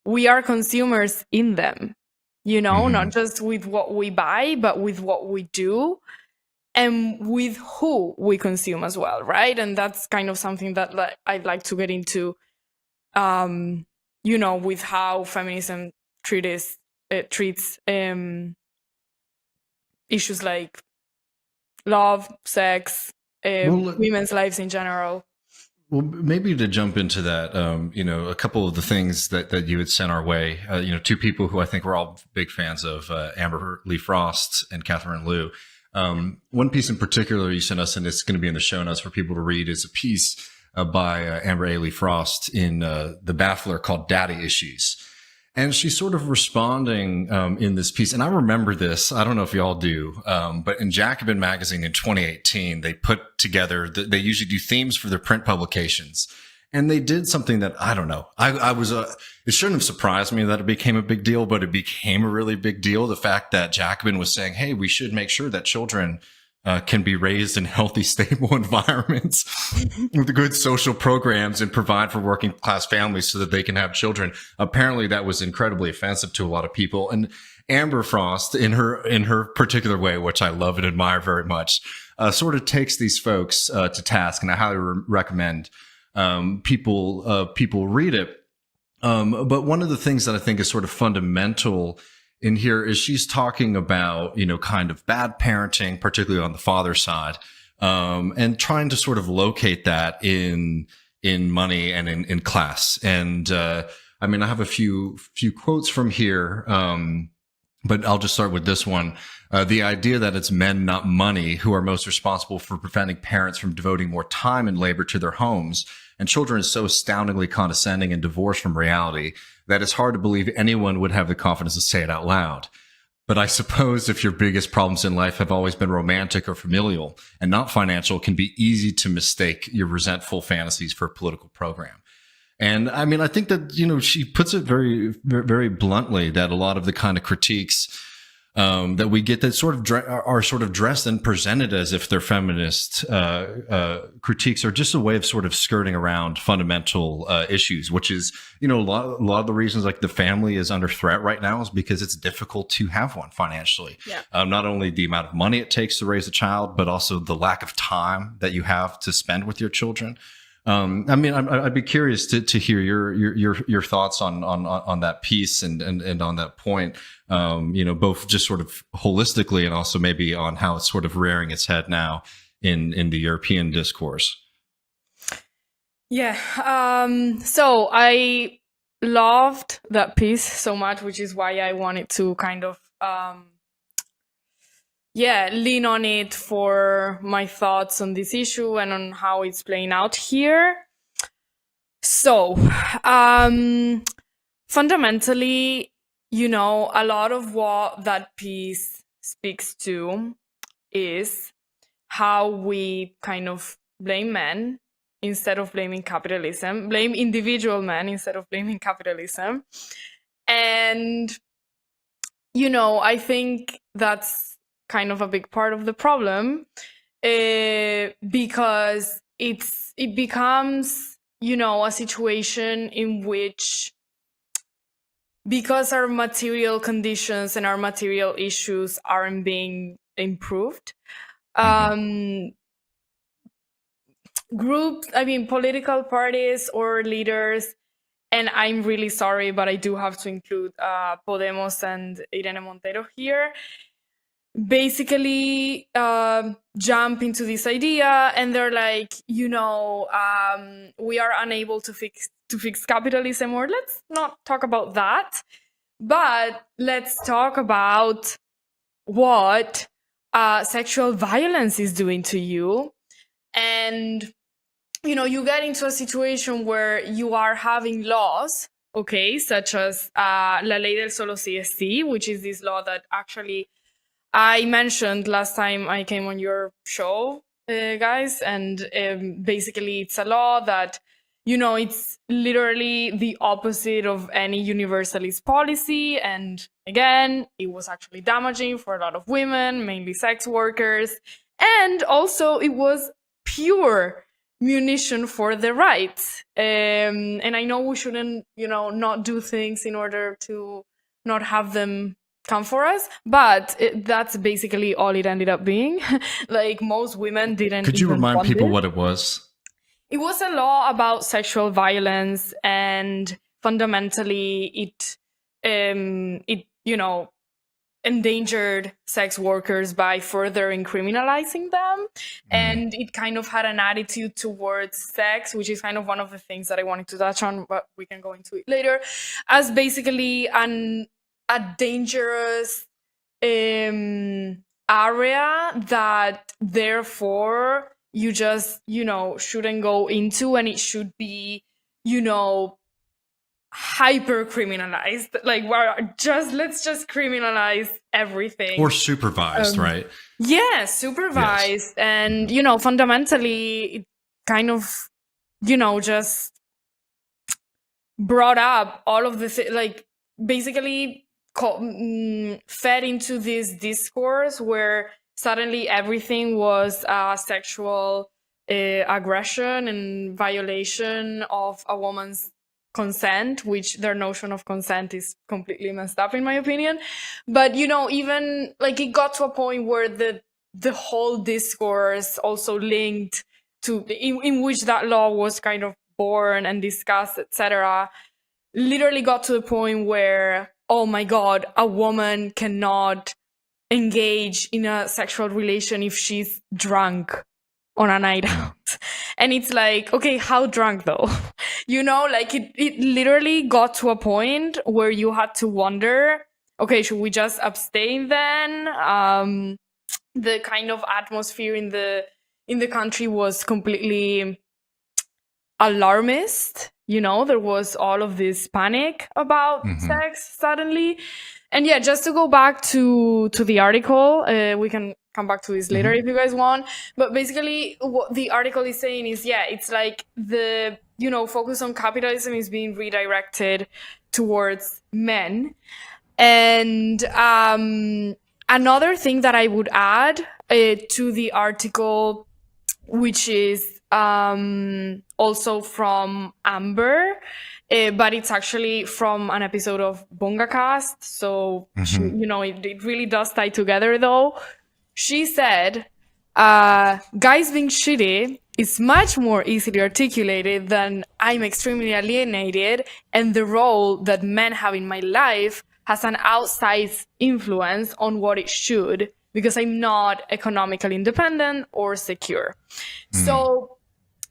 we are consumers in them, you know, not just with what we buy, but with what we do and with who we consume as well, right? And that's kind of something that I'd like to get into, you know, with how feminism treats issues like love, sex, women's lives in general. Well, maybe to jump into that, you know, a couple of the things that you had sent our way, you know, two people who I think we're all big fans of, Amber Lee Frost and Catherine Liu. One piece in particular you sent us, and it's going to be in the show notes for people to read, is a piece by Amber A. Lee Frost in the Baffler called Daddy Issues. And she's sort of responding in this piece. And I remember this, I don't know if y'all do, but in Jacobin magazine in 2018, they put together, they usually do themes for their print publications. And they did something that, I don't know, I was, it shouldn't have surprised me that it became a big deal, but it became a really big deal. The fact that Jacobin was saying, hey, we should make sure that children can be raised in healthy, stable environments with good social programs and provide for working class families so that they can have children. Apparently that was incredibly offensive to a lot of people. And Amber Frost, in her particular way, which I love and admire very much, sort of takes these folks to task. And I highly recommend people read it. But one of the things that I think is sort of fundamental in here is she's talking about, you know, kind of bad parenting, particularly on the father's side, and trying to sort of locate that in money and in class. And I mean, I have a few quotes from here, but I'll just start with this one. The idea that it's men, not money, who are most responsible for preventing parents from devoting more time and labor to their homes, and children is so astoundingly condescending and divorced from reality that it's hard to believe anyone would have the confidence to say it out loud. But I suppose if your biggest problems in life have always been romantic or familial and not financial, it can be easy to mistake your resentful fantasies for a political program. And I mean, I think that, you know, she puts it very, very bluntly that a lot of the kind of critiques that we get that sort of are sort of dressed and presented as if they're feminist critiques are just a way of sort of skirting around fundamental issues, which is, you know, a lot of the reasons like the family is under threat right now is because it's difficult to have one financially. Yeah. Not only the amount of money it takes to raise a child, but also the lack of time that you have to spend with your children. I mean, I'd be curious to hear your thoughts on that piece and on that point. You know, both just sort of holistically and also maybe on how it's sort of rearing its head now in the European discourse. Yeah. So I loved that piece so much, which is why I wanted to kind of lean on it for my thoughts on this issue and on how it's playing out here. So, fundamentally, you know, a lot of what that piece speaks to is how we kind of blame men instead of blaming capitalism, blame individual men instead of blaming capitalism. And, you know, I think that's kind of a big part of the problem. because it becomes, a situation in which, because our material conditions and our material issues aren't being improved, political parties or leaders, and I'm really sorry, but I do have to include Podemos and Irene Montero here, basically jump into this idea, and they're like, we are unable to fix capitalism, or let's not talk about that, but let's talk about what sexual violence is doing to you. And you get into a situation where you are having laws, okay, such as La Ley del Solo Sí es Sí, which is this law that actually I mentioned last time I came on your show, guys. And basically it's a law that, it's literally the opposite of any universalist policy. And again, it was actually damaging for a lot of women, mainly sex workers. And also it was pure munition for the right. And I know we shouldn't, not do things in order to not have them come for us, but that's basically all it ended up being. Like, most women didn't. Could you even remind want people it. what it was? It was a law about sexual violence, and fundamentally it endangered sex workers by further criminalizing them. And it kind of had an attitude towards sex, which is kind of one of the things that I wanted to touch on, but we can go into it later, as basically a dangerous area that therefore you just, shouldn't go into, and it should be, hyper criminalized. Like, let's just criminalize everything. Or supervised, right? Yeah, supervised. Yes. And, fundamentally, it kind of, just brought up all of the basically fed into this discourse where suddenly everything was sexual aggression and violation of a woman's consent, which their notion of consent is completely messed up in my opinion. But even like it got to a point where the whole discourse also linked to in which that law was kind of born and discussed, etc., literally got to the point where, oh my god, a woman cannot engage in a sexual relation if she's drunk on a night out. And it's like, okay, how drunk though? It literally got to a point where you had to wonder, okay, should we just abstain then? The kind of atmosphere in the country was completely alarmist. There was all of this panic about sex suddenly. And yeah, just to go back to the article, we can come back to this later if you guys want. But basically what the article is saying is, it's like the, focus on capitalism is being redirected towards men. And another thing that I would add to the article, which is also from Amber, but it's actually from an episode of BongaCast. So, it really does tie together though. She said, guys being shitty is much more easily articulated than I'm extremely alienated, and the role that men have in my life has an outsized influence on what it should, because I'm not economically independent or secure. So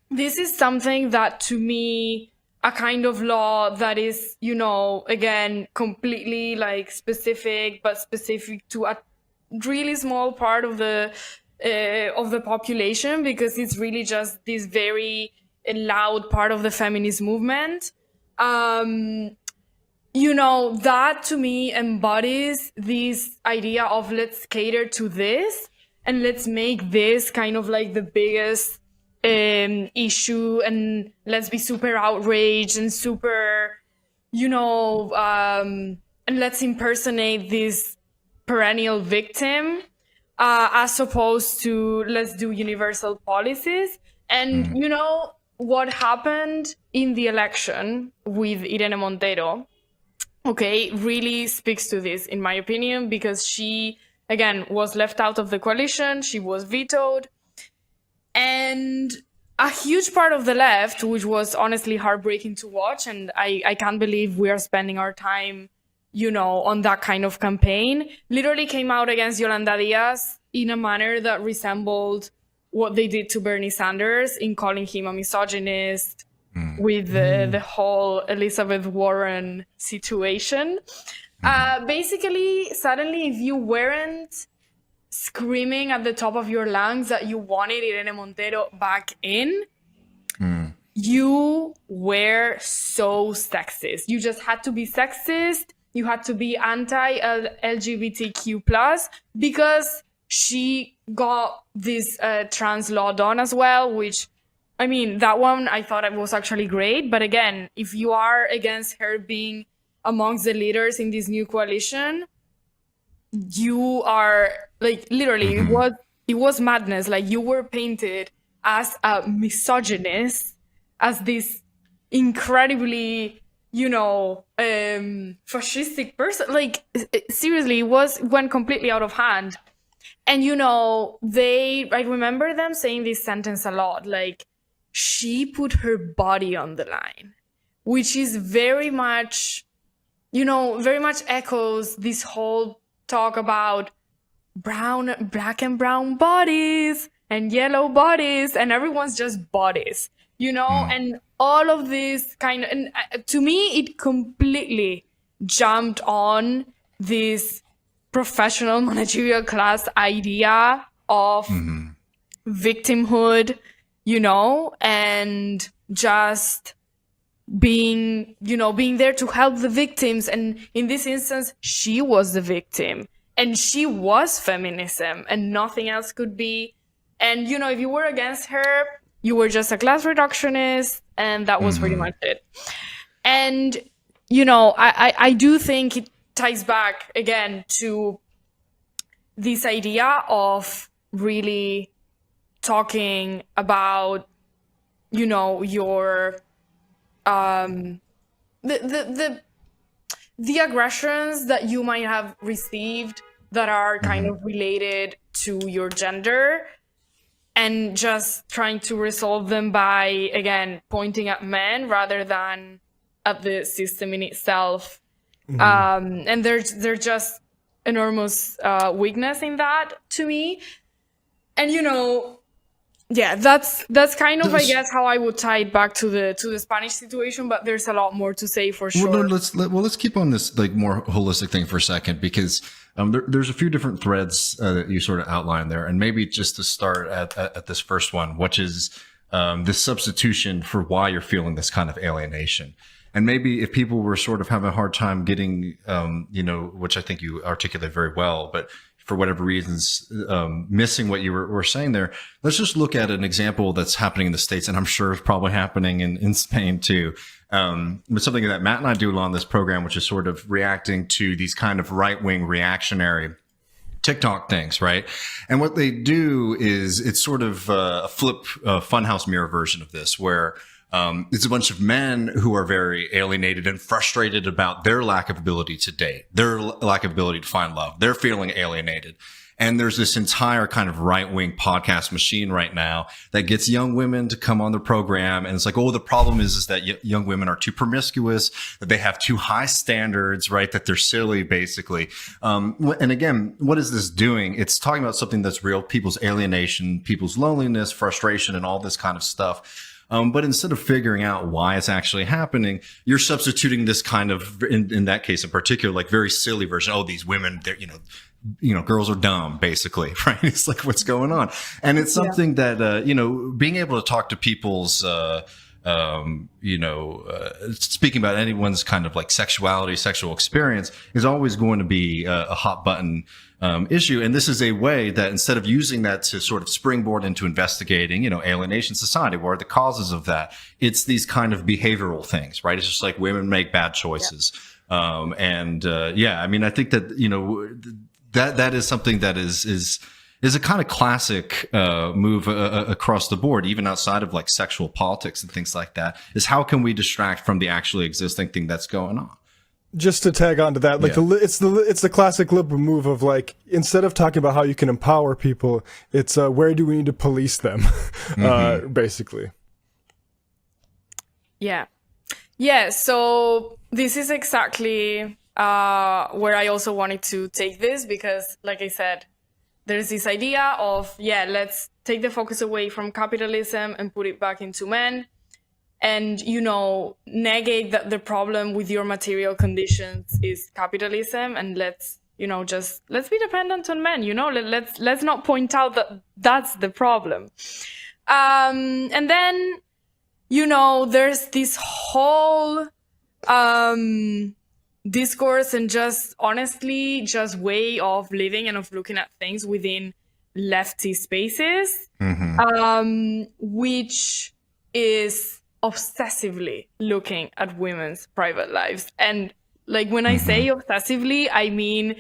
this is something that, to me, a kind of law that is, again, completely specific, but specific to a really small part of the population, because it's really just this very loud part of the feminist movement. That to me embodies this idea of let's cater to this and let's make this kind of like the biggest issue, and let's be super outraged and super, and let's impersonate this perennial victim as opposed to let's do universal policies. And you know what happened in the election with Irene Montero, okay, really speaks to this, in my opinion, because she, again, was left out of the coalition. She was vetoed. And a huge part of the left, which was honestly heartbreaking to watch, and I can't believe we are spending our time, you know, on that kind of campaign, literally came out against Yolanda Diaz in a manner that resembled what they did to Bernie Sanders in calling him a misogynist with the whole Elizabeth Warren situation. Basically, suddenly, if you weren't screaming at the top of your lungs that you wanted Irene Montero back in, you were so sexist. You just had to be sexist. You had to be anti-LGBTQ+, because she got this trans law done as well, which, I mean, that one I thought it was actually great. But again, if you are against her being amongst the leaders in this new coalition, you are like, literally, it was madness. Like, you were painted as a misogynist, as this incredibly, you know, fascistic person. Like, seriously, went completely out of hand. And, you know, I remember them saying this sentence a lot, like, she put her body on the line, which is very much, you know, very much echoes this whole talk about black and brown bodies and yellow bodies, and everyone's just bodies, you know, and all of this kind of, and to me, it completely jumped on this professional managerial class idea of victimhood, you know, and just being there to help the victims. And in this instance, she was the victim, and she was feminism, and nothing else could be. And, you know, if you were against her, you were just a class reductionist, and that was pretty much it. And, you know, I do think it ties back again to this idea of really talking about, you know, your the aggressions that you might have received that are kind of related to your gender, and just trying to resolve them by, again, pointing at men rather than at the system in itself. And there's just enormous weakness in that, to me. And, you know, yeah, that's kind of, I guess, how I would tie it back to the Spanish situation. But there's a lot more to say for sure. Well, let's keep on this like more holistic thing for a second, because there's a few different threads that you sort of outlined there, and maybe just to start at this first one, which is this substitution for why you're feeling this kind of alienation. And maybe if people were sort of having a hard time getting, you know, which I think you articulate very well, but for whatever reasons, missing what you were saying there, let's just look at an example that's happening in the States, and I'm sure it's probably happening in Spain too. But something that Matt and I do on this program, which is sort of reacting to these kind of right-wing reactionary TikTok things, right? And what they do is it's sort of a flip funhouse mirror version of this, where it's a bunch of men who are very alienated and frustrated about their lack of ability to date, their lack of ability to find love. They're feeling alienated. And there's this entire kind of right-wing podcast machine right now that gets young women to come on the program. And it's like, oh, the problem is that young women are too promiscuous, that they have too high standards, right? That they're silly, basically. And again, what is this doing? It's talking about something that's real, people's alienation, people's loneliness, frustration, and all this kind of stuff. But instead of figuring out why it's actually happening, you're substituting this kind of, in that case in particular, like very silly version. Oh, these women, they're, you know, girls are dumb, basically, right? It's like, what's going on? And it's something that, you know, being able to talk to people's, speaking about anyone's kind of like sexuality, sexual experience is always going to be a hot button issue. And this is a way that instead of using that to sort of springboard into investigating, you know, alienation society, what are the causes of that? It's these kind of behavioral things, right? It's just like women make bad choices. I mean, I think that, you know, that is something that is is a kind of classic move across the board, even outside of like sexual politics and things like that, is how can we distract from the actually existing thing that's going on? Just to tag on to that, like it's the classic liberal move of like, instead of talking about how you can empower people, it's where do we need to police them, basically. Yeah. So this is exactly where I also wanted to take this, because like I said, there's this idea of, let's take the focus away from capitalism and put it back into men. And, negate that the problem with your material conditions is capitalism, and let's be dependent on men, let's not point out that that's the problem. And then, there's this whole discourse and just way of living and of looking at things within lefty spaces, which is obsessively looking at women's private lives. And like when I say obsessively, I mean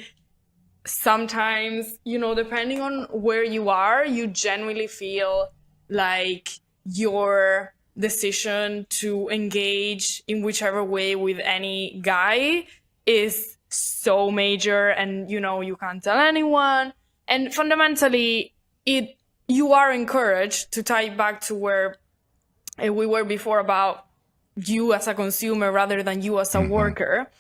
sometimes, depending on where you are, you genuinely feel like your decision to engage in whichever way with any guy is so major, and you can't tell anyone. And fundamentally, you are encouraged to tie it back to where we were before about you as a consumer rather than you as a worker.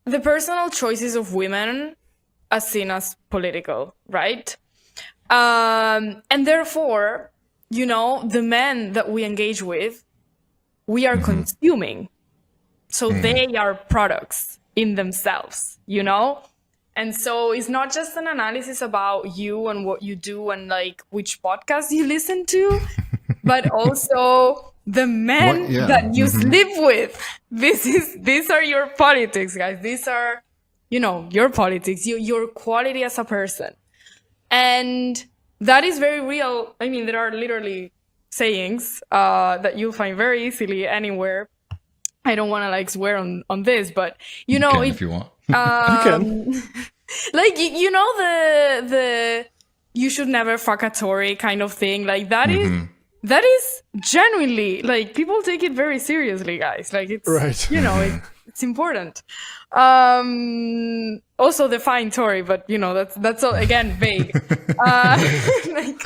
The personal choices of women are seen as political, right? And therefore, the men that we engage with, we are consuming. So they are products in themselves, And so it's not just an analysis about you and what you do and like which podcast you listen to, but also the men that you sleep with. These are your politics, guys. These are, your politics, your quality as a person. And that is very real. I mean, there are literally sayings that you'll find very easily anywhere. I don't want to like swear on this, but you can if you want. You can. Like, the you should never fuck a Tory kind of thing. Like that is genuinely, like, people take it very seriously, guys. Like it's right. It's important. Also define Tory, but that's all again vague. Like,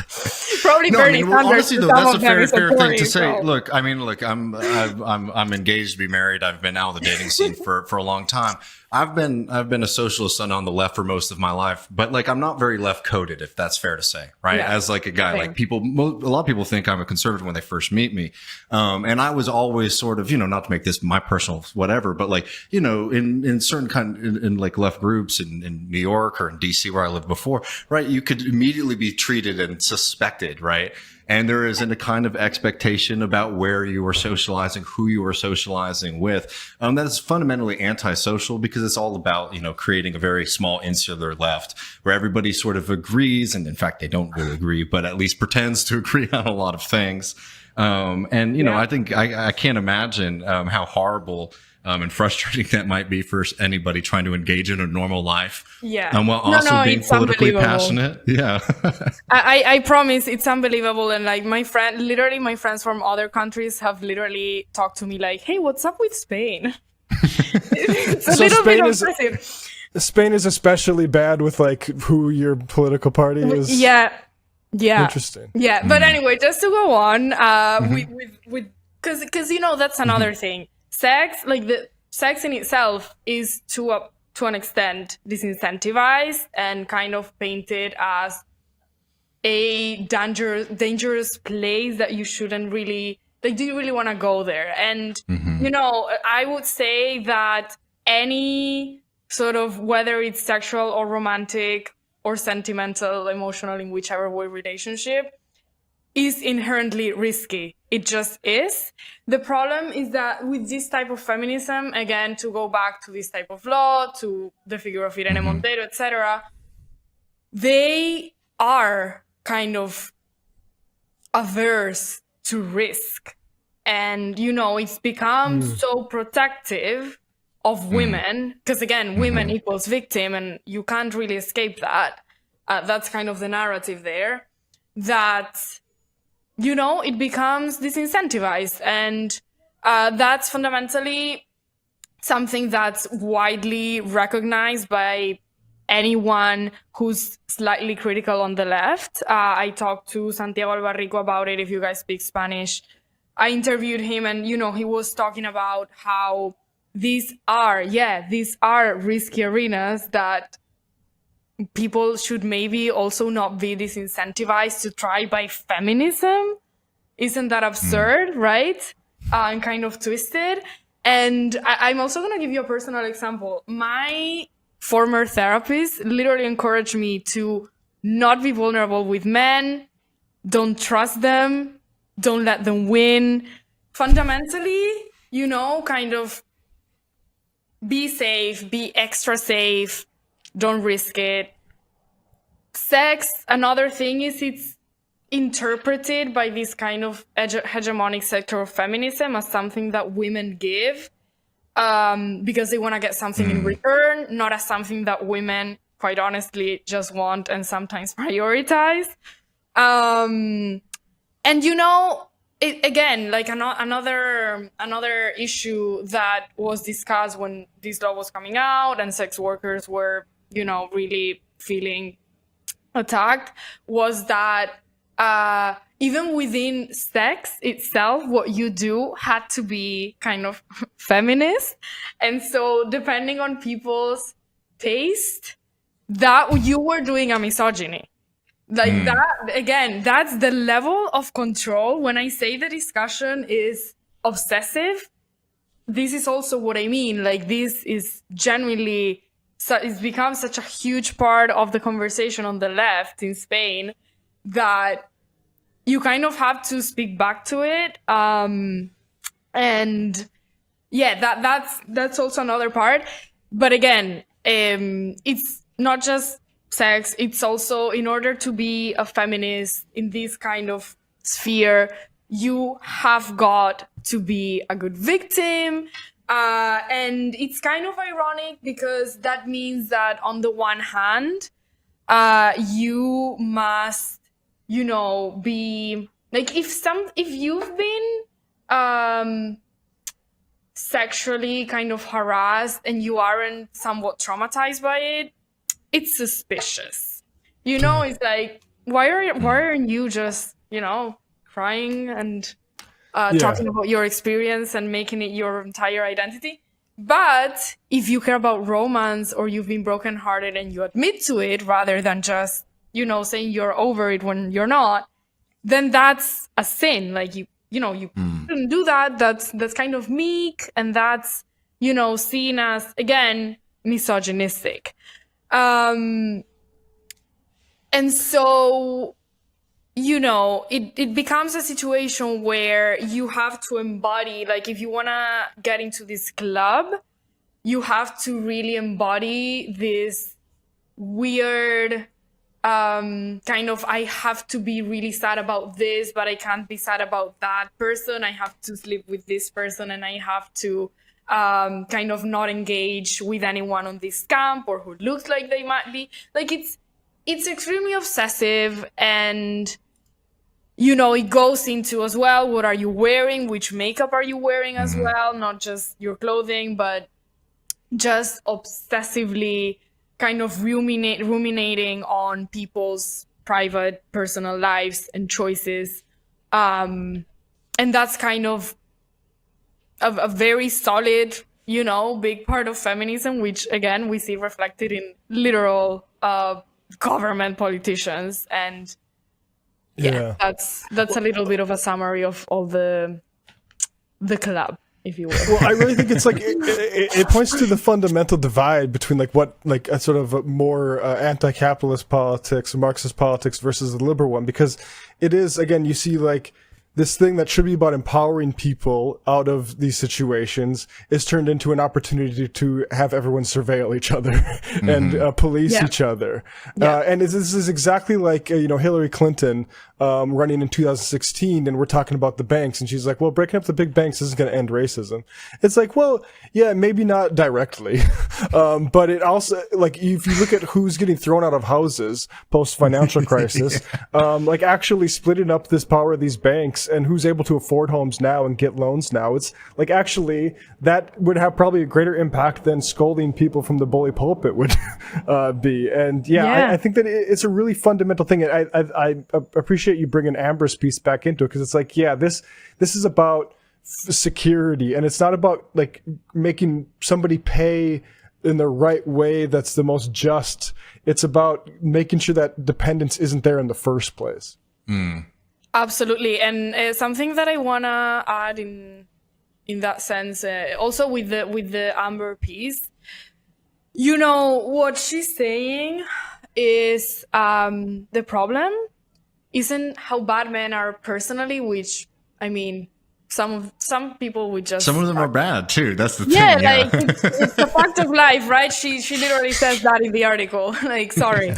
probably Bernie Sanders. Honestly, though, that's a fair thing to say. Look, I'm engaged to be married. I've been out of the dating scene for a long time. I've been a socialist and on the left for most of my life, but like I'm not very left coded, if that's fair to say, right? Yeah. As like a guy, like a lot of people think I'm a conservative when they first meet me, and I was always sort of, not to make this my personal whatever, but like in certain in like left groups in New York or in DC where I lived before, right? You could immediately be treated and suspected, right? And there isn't a kind of expectation about where you are socializing, who you are socializing with. That is fundamentally antisocial, because it's all about, creating a very small insular left where everybody sort of agrees. And in fact, they don't really agree, but at least pretends to agree on a lot of things. I think I can't imagine how horrible and frustrating that might be for anybody trying to engage in a normal life. Yeah. And while also being politically passionate. Yeah. I promise it's unbelievable. And like my friends from other countries have literally talked to me like, hey, what's up with Spain? It's a little bit obsessive. Spain is especially bad with like who your political party is. Yeah. Interesting. Yeah. But anyway, just to go on, with because that's another thing. Sex, like the sex in itself, is to an extent disincentivized and kind of painted as a dangerous place that you shouldn't really, like, do you really want to go there? And I would say that any sort of, whether it's sexual or romantic or sentimental, emotional, in whichever way relationship, is inherently risky. It just is. The problem is that with this type of feminism, again, to go back to this type of law, to the figure of Irene Montero, etc., they are kind of averse to risk. And, it's become so protective of women, because again, women equals victim, and you can't really escape that. that's kind of the narrative there, that, you know, it becomes disincentivized. And that's fundamentally something that's widely recognized by anyone who's slightly critical on the left. I talked to Santiago Albarrico about it. If you guys speak Spanish, I interviewed him, and, you know, he was talking about how these are risky arenas that people should maybe also not be disincentivized to try by feminism. Isn't that absurd, right? And kind of twisted. And I'm also going to give you a personal example. My former therapist literally encouraged me to not be vulnerable with men, don't trust them, don't let them win. Fundamentally, you know, kind of be safe, be extra safe, don't risk it. Sex, another thing is it's interpreted by this kind of hegemonic sector of feminism as something that women give because they want to get something in return, not as something that women, quite honestly, just want and sometimes prioritize. And, you know, again, like another issue that was discussed when this law was coming out and sex workers were, you know, really feeling attacked, was that even within sex itself, what you do had to be kind of feminist. And so depending on people's taste, that you were doing a misogyny. Like that, again, that's the level of control. When I say the discussion is obsessive, this is also what I mean. Like, this is genuinely, it's become such a huge part of the conversation on the left in Spain that you kind of have to speak back to it. And yeah, that's also another part. But again, it's not just sex. It's also, in order to be a feminist in this kind of sphere, you have got to be a good victim. And it's kind of ironic because that means that on the one hand, you must, you know, be like, if you've been sexually kind of harassed and you aren't somewhat traumatized by it, it's suspicious. You know, it's like, why aren't you just, you know, crying and talking about your experience and making it your entire identity? But if you care about romance, or you've been brokenhearted and you admit to it rather than just, you know, saying you're over it when you're not, then that's a sin. Like, you shouldn't do that. That's kind of meek, and that's, you know, seen as, again, misogynistic. And so, you know, it becomes a situation where you have to embody, like, if you want to get into this club, you have to really embody this weird kind of, I have to be really sad about this, but I can't be sad about that person. I have to sleep with this person, and I have to kind of not engage with anyone on this camp or who looks like they might be. Like, it's extremely obsessive, and, you know, it goes into as well, what are you wearing? Which makeup are you wearing as well? Not just your clothing, but just obsessively kind of ruminating on people's private, personal lives and choices. And that's kind of a very solid, you know, big part of feminism, which, again, we see reflected in literal government politicians. And that's a little bit of a summary of all the club, if you will. Well, I really think it's like it points to the fundamental divide between like a sort of more anti-capitalist politics, Marxist politics versus the liberal one, because it is, again, you see like this thing that should be about empowering people out of these situations is turned into an opportunity to have everyone surveil each other and police each other. And this is exactly like, Hillary Clinton running in 2016, and we're talking about the banks, and she's like, well, breaking up the big banks isn't going to end racism. It's like, well, yeah, maybe not directly. But it also, like, if you look at who's getting thrown out of houses post-financial crisis, like actually splitting up this power of these banks and who's able to afford homes now and get loans now, it's like actually that would have probably a greater impact than scolding people from the bully pulpit would be. And I think that it's a really fundamental thing. And I appreciate you bringing Amber's piece back into it, because it's like, this is about security, and it's not about like making somebody pay in the right way that's the most just. It's about making sure that dependence isn't there in the first place. Absolutely. And something that I want to add in that sense, also with the Amber piece, what she's saying is the problem isn't how bad men are personally, which, I mean, some people would just... Some of them are bad, too. That's the thing. Like, it's a fact of life, right? She literally says that in the article. Like, sorry.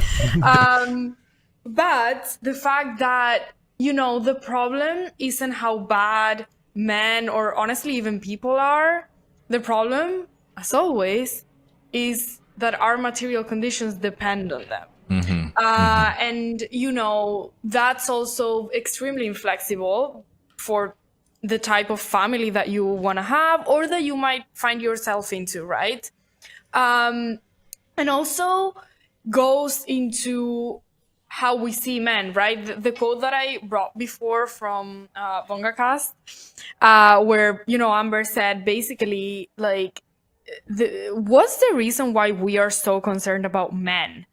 But the fact that, the problem isn't how bad men or honestly even people are. The problem, as always, is that our material conditions depend on them. And, that's also extremely inflexible for the type of family that you want to have or that you might find yourself into, right? And also goes into how we see men, right? The quote that I brought before from Bongacast, where, Amber said basically, like, what's the reason why we are so concerned about men?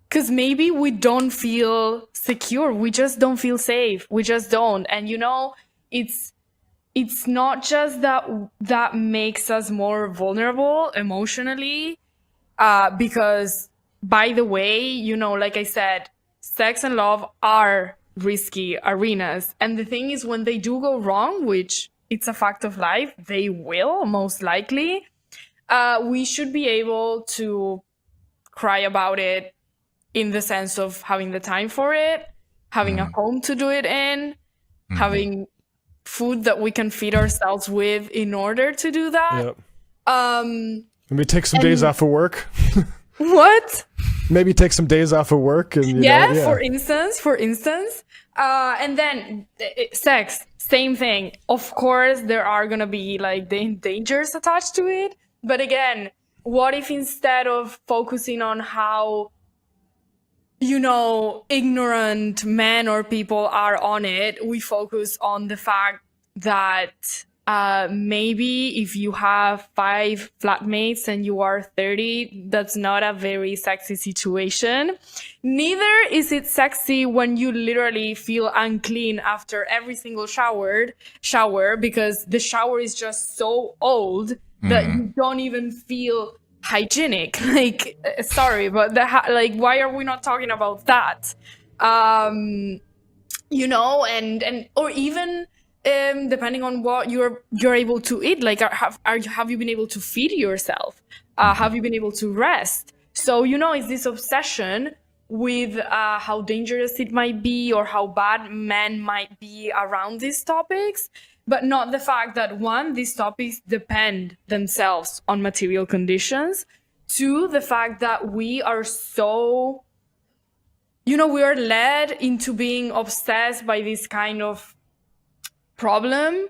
Because maybe we don't feel secure. We just don't feel safe. We just don't. And, it's not just that makes us more vulnerable emotionally, because, by the way, like I said, sex and love are risky arenas. And the thing is, when they do go wrong, which it's a fact of life, they will most likely, we should be able to cry about it in the sense of having the time for it, having a home to do it in, having food that we can feed ourselves with in order to do that. Maybe take some days off of work. What? Maybe take some days off of work. And for instance. And then sex, same thing. Of course, there are going to be like dangers attached to it. But again, what if instead of focusing on how, ignorant men or people are on it, we focus on the fact that maybe if you have 5 flatmates and you are 30, that's not a very sexy situation. Neither is it sexy when you literally feel unclean after every single shower because the shower is just so old that you don't even feel hygienic. Like, sorry, but why are we not talking about that? And or even depending on what you're able to eat, like have you been able to feed yourself? Have you been able to rest? So it's this obsession with how dangerous it might be or how bad men might be around these topics, but not the fact that, one, these topics depend themselves on material conditions. 2, the fact that we are so, we are led into being obsessed by this kind of problem.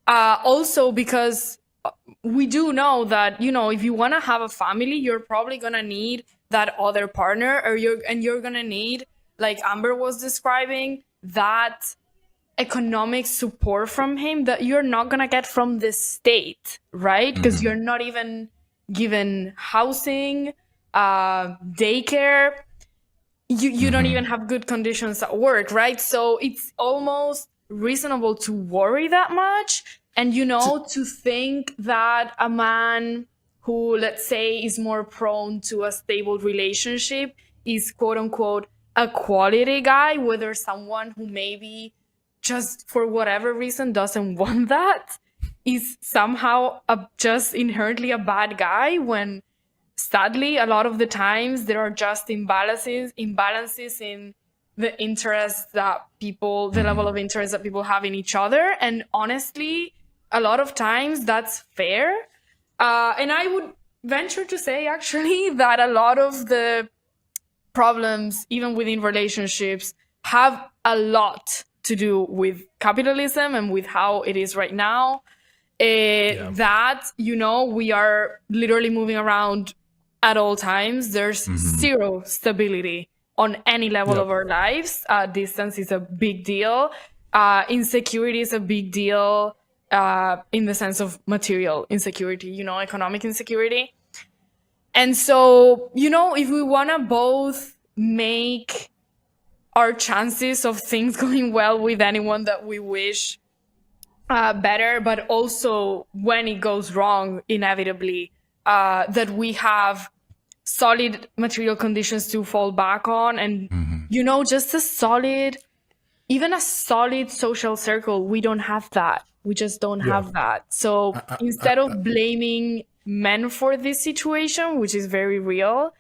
Also because we do know that, if you want to have a family, you're probably going to need that other partner, or you're going to need, like Amber was describing, that economic support from him that you're not going to get from the state, right? Because you're not even given housing, daycare. You don't even have good conditions at work, right? So it's almost reasonable to worry that much. And, to think that a man who, let's say, is more prone to a stable relationship is, quote unquote, a quality guy, whether someone who maybe just for whatever reason doesn't want that is somehow just inherently a bad guy, when sadly a lot of the times there are just imbalances in the interest that people, the level of interest that people have in each other. And honestly, a lot of times that's fair. And I would venture to say actually that a lot of the problems, even within relationships, have a lot to do with capitalism and with how it is right now. That, you know, we are literally moving around at all times. There's zero stability on any level of our lives. Distance is a big deal. Insecurity is a big deal in the sense of material insecurity, you know, economic insecurity. And so, you know, if we want to both make our chances of things going well with anyone that we wish better, but also when it goes wrong, inevitably, that we have solid material conditions to fall back on. And, you know, just even a solid social circle, we don't have that. We just don't have that. So instead of blaming men for this situation, which is very real,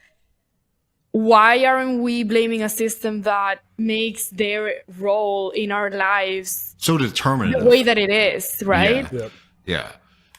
why aren't we blaming a system that makes their role in our lives so determinative the way that it is, right? Yeah.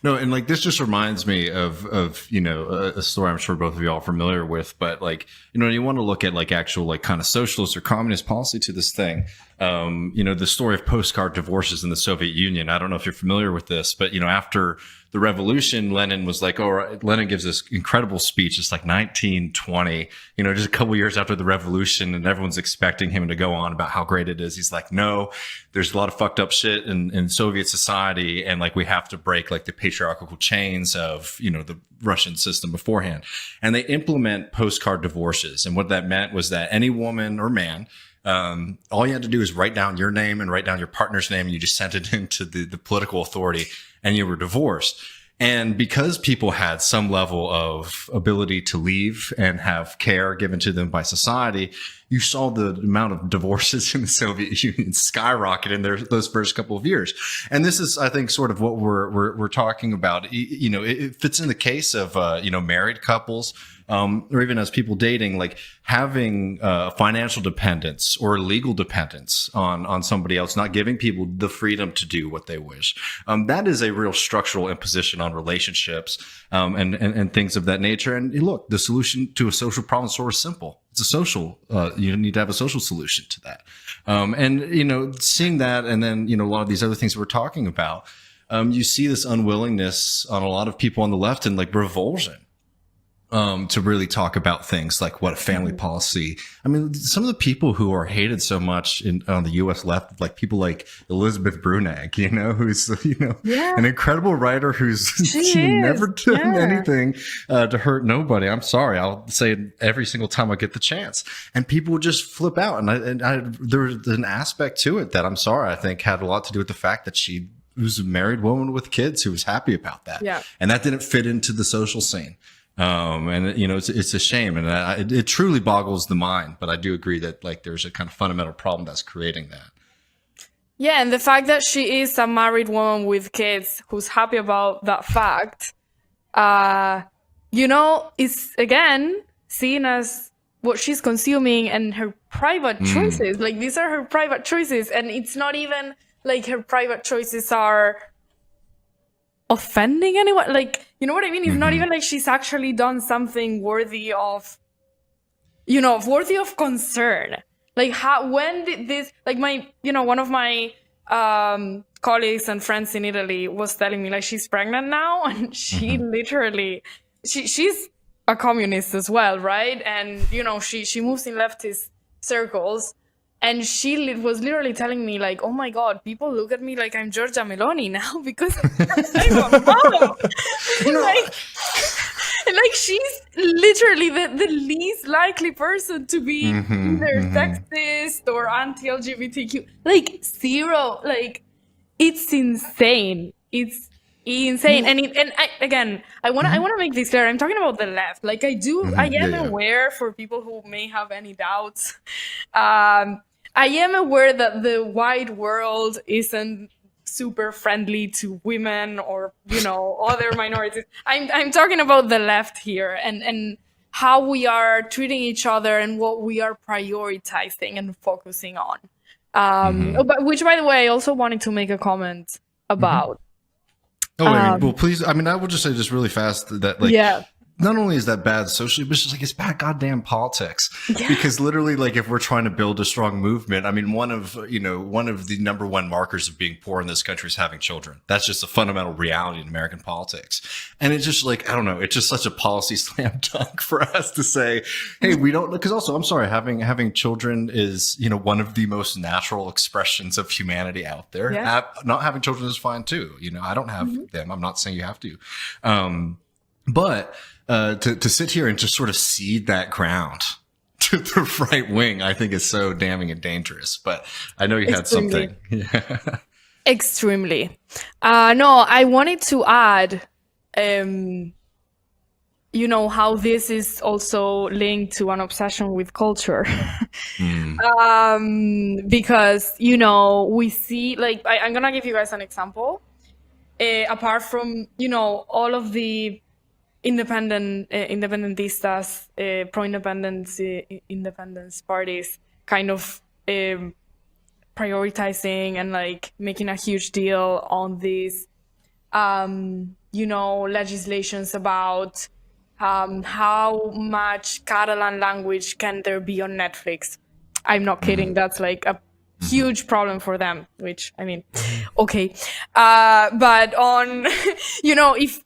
No, and like this just reminds me of you know, a story I'm sure both of you all are familiar with, but like, you know, you want to look at like actual like kind of socialist or communist policy to this thing. You know, the story of postcard divorces in the Soviet Union. I don't know if you're familiar with this, but you know, after the revolution, Lenin was like, Lenin gives this incredible speech. It's like 1920, you know, just a couple years after the revolution, and everyone's expecting him to go on about how great it is. He's like, no, there's a lot of fucked up shit in Soviet society. And like, we have to break like the patriarchal chains of, you know, the Russian system beforehand. And they implement postcard divorces. And what that meant was that any woman or man, all you had to do is write down your name and write down your partner's name, and you just sent it into the political authority, and you were divorced. And because people had some level of ability to leave and have care given to them by society, you saw the amount of divorces in the Soviet Union skyrocket in those first couple of years. And this is, I think, sort of what we're talking about. You know, it fits in the case of, you know, married couples, or even as people dating, like having financial dependence or legal dependence on somebody else, not giving people the freedom to do what they wish. That is a real structural imposition on relationships, and things of that nature. And look, the solution to a social problem is sort of simple. It's a social, you need to have a social solution to that. And, you know, seeing that, and then, you know, a lot of these other things we're talking about, you see this unwillingness on a lot of people on the left, and like revulsion, to really talk about things like what a family policy. I mean, some of the people who are hated so much on the U.S. left, like people like Elizabeth Brunag, you know, who's, you know, an incredible writer who's never done anything to hurt nobody. I'm sorry, I'll say it every single time I get the chance. And people would just flip out. And there was an aspect to it that, I'm sorry, I think had a lot to do with the fact that she was a married woman with kids who was happy about that. Yeah. And that didn't fit into the social scene. And you know, it's a shame, and it truly boggles the mind. But I do agree that like there's a kind of fundamental problem that's creating that. Yeah, and the fact that she is a married woman with kids who's happy about that fact, you know, is again seen as what she's consuming and her private choices. Like, these are her private choices, and it's not even like her private choices are offending anyone. Like, you know what I mean? It's not even like she's actually done something worthy of, you know, worthy of concern. Like, when did this, like, my, you know, one of my colleagues and friends in Italy was telling me, like, she's pregnant now, and she literally, she's a communist as well, right? And, you know, she moves in leftist circles. And she was literally telling me, like, oh my God, people look at me like I'm Giorgia Meloni now because I'm a mom. like she's literally the least likely person to be either sexist or anti-LGBTQ. Like, zero. Like, it's insane. It's insane. I want to make this clear. I'm talking about the left. Like, I am aware for people who may have any doubts. I am aware that the wide world isn't super friendly to women or, other minorities. I'm talking about the left here and how we are treating each other and what we are prioritizing and focusing on. But which, by the way, I also wanted to make a comment about. Well, please. I mean, I will just say just really fast that, like, yeah. Not only is that bad socially, but it's just like it's bad goddamn politics. Yeah. Because literally, like, if we're trying to build a strong movement, I mean, one of the number one markers of being poor in this country is having children. That's just a fundamental reality in American politics. And it's just like, I don't know, it's just such a policy slam dunk for us to say, hey, we don't, because also, I'm sorry, having children is, one of the most natural expressions of humanity out there. Yeah. Not having children is fine too. I don't have them. I'm not saying you have to. But to sit here and just sort of cede that ground to the right wing, I think is so damning and dangerous. But I know you had something. Yeah. Extremely. No, I wanted to add, how this is also linked to an obsession with culture. Because, we see, like, I'm going to give you guys an example. Apart from, all of the independentistas, pro-independence independence parties kind of prioritizing and like making a huge deal on these, legislations about how much Catalan language can there be on Netflix. I'm not kidding. That's like a huge problem for them, which, I mean, okay. But on, if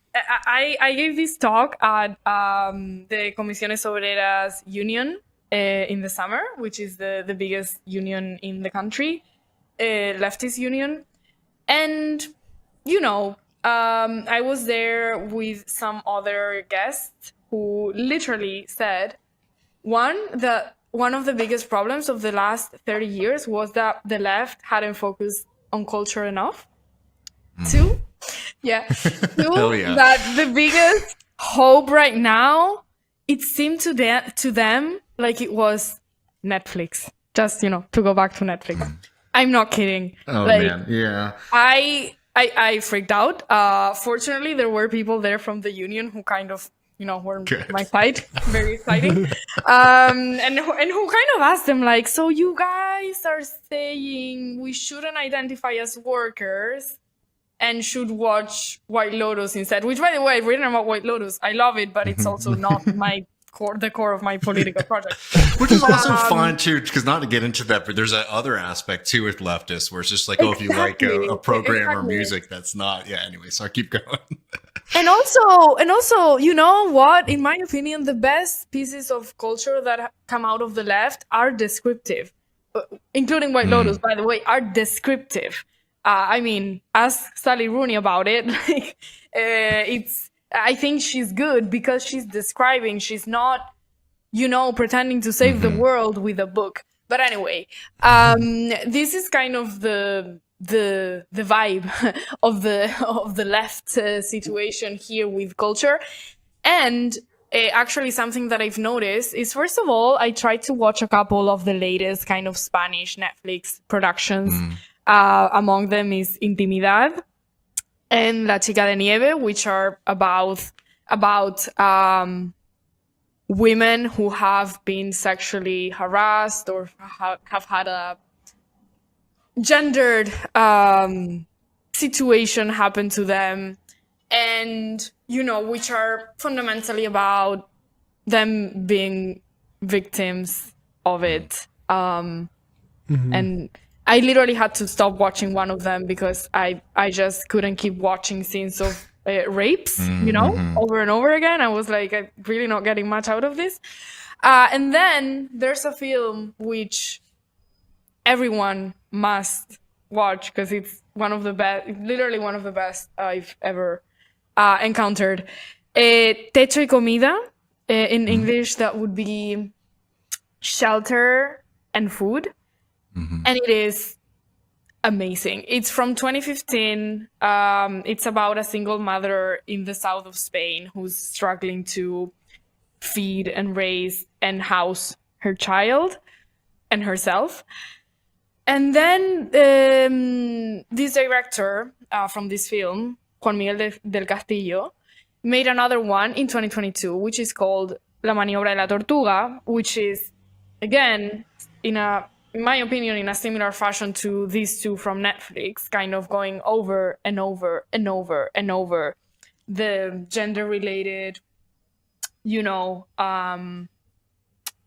I gave this talk at the Comisiones Obreras Union in the summer, which is the biggest union in the country, leftist union. And, I was there with some other guests who literally said, one of the biggest problems of the last 30 years was that the left hadn't focused on culture enough. Two, that the biggest hope right now, it seemed to them like it was Netflix. Just, to go back to Netflix. I'm not kidding. Oh, man. Yeah. I freaked out. Fortunately, there were people there from the union who kind of, were on my side. Very exciting. And who kind of asked them, like, so you guys are saying we shouldn't identify as workers and should watch White Lotus instead, which, by the way, I've written about White Lotus. I love it, but it's also not the core of my political project. Which is also fine, too, because not to get into that, but there's that other aspect, too, with leftists, where it's just like, if you like a program or music, that's not, anyway, so I keep going. And also, you know what? In my opinion, the best pieces of culture that come out of the left are descriptive, including White Lotus, by the way, are descriptive. I mean, ask Sally Rooney about it. I think she's good because she's describing. She's not, pretending to save the world with a book. But anyway, this is kind of the vibe of the left situation here with culture. And actually, something that I've noticed is, first of all, I tried to watch a couple of the latest kind of Spanish Netflix productions. Among them is Intimidad and La Chica de Nieve, which are about women who have been sexually harassed or have had a gendered situation happen to them, and which are fundamentally about them being victims of it. And I literally had to stop watching one of them because I just couldn't keep watching scenes of rapes, over and over again. I was like, I'm really not getting much out of this. And then there's a film which everyone must watch because it's literally one of the best I've ever encountered. Techo y Comida, in English, that would be Shelter and Food. And it is amazing. It's from 2015. It's about a single mother in the south of Spain who's struggling to feed and raise and house her child and herself. And then this director from this film, Juan Miguel del Castillo, made another one in 2022, which is called La Maniobra de la Tortuga, which is, again, in my opinion, in a similar fashion to these two from Netflix, kind of going over and over and over and over the gender-related,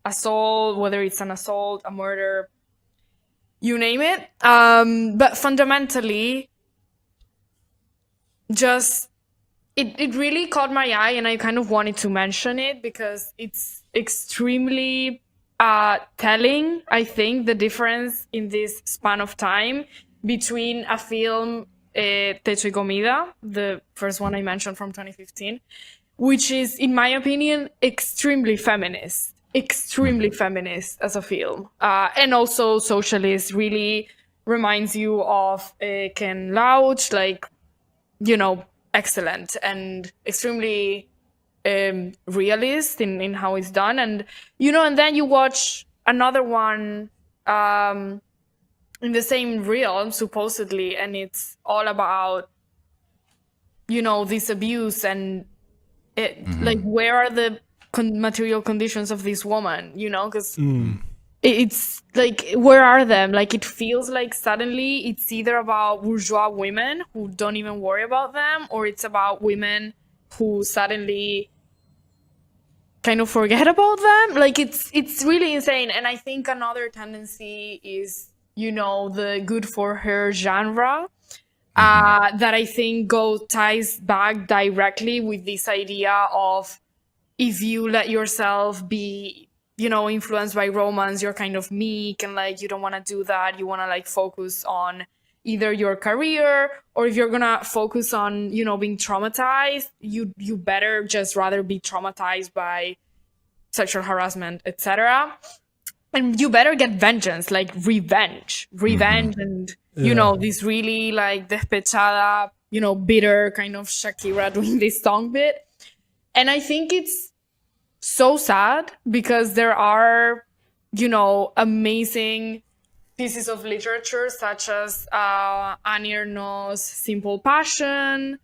assault, whether it's an assault, a murder, you name it. But fundamentally, just it really caught my eye, and I kind of wanted to mention it because it's extremely telling, I think, the difference in this span of time between a film, Techo y Comida, the first one I mentioned from 2015, which is, in my opinion, extremely feminist as a film. And also socialist, really reminds you of Ken Loach, like, excellent and extremely realist in how it's done. And, and then you watch another one in the same realm, supposedly, and it's all about, this abuse and like, where are the material conditions of this woman, because it's like, where are them? Like, it feels like suddenly it's either about bourgeois women who don't even worry about them, or it's about women who suddenly kind of forget about them. Like, it's really insane. And I think another tendency is, the good for her genre, that I think ties back directly with this idea of, if you let yourself be, influenced by romance, you're kind of meek and like, you don't want to do that. You want to like focus on either your career, or if you're going to focus on, being traumatized, you better just rather be traumatized by sexual harassment, etc. And you better get vengeance, like revenge, and, this really like despechada, bitter kind of Shakira doing this song bit. And I think it's so sad because there are, amazing pieces of literature such as Annie Ernaux's Simple Passion,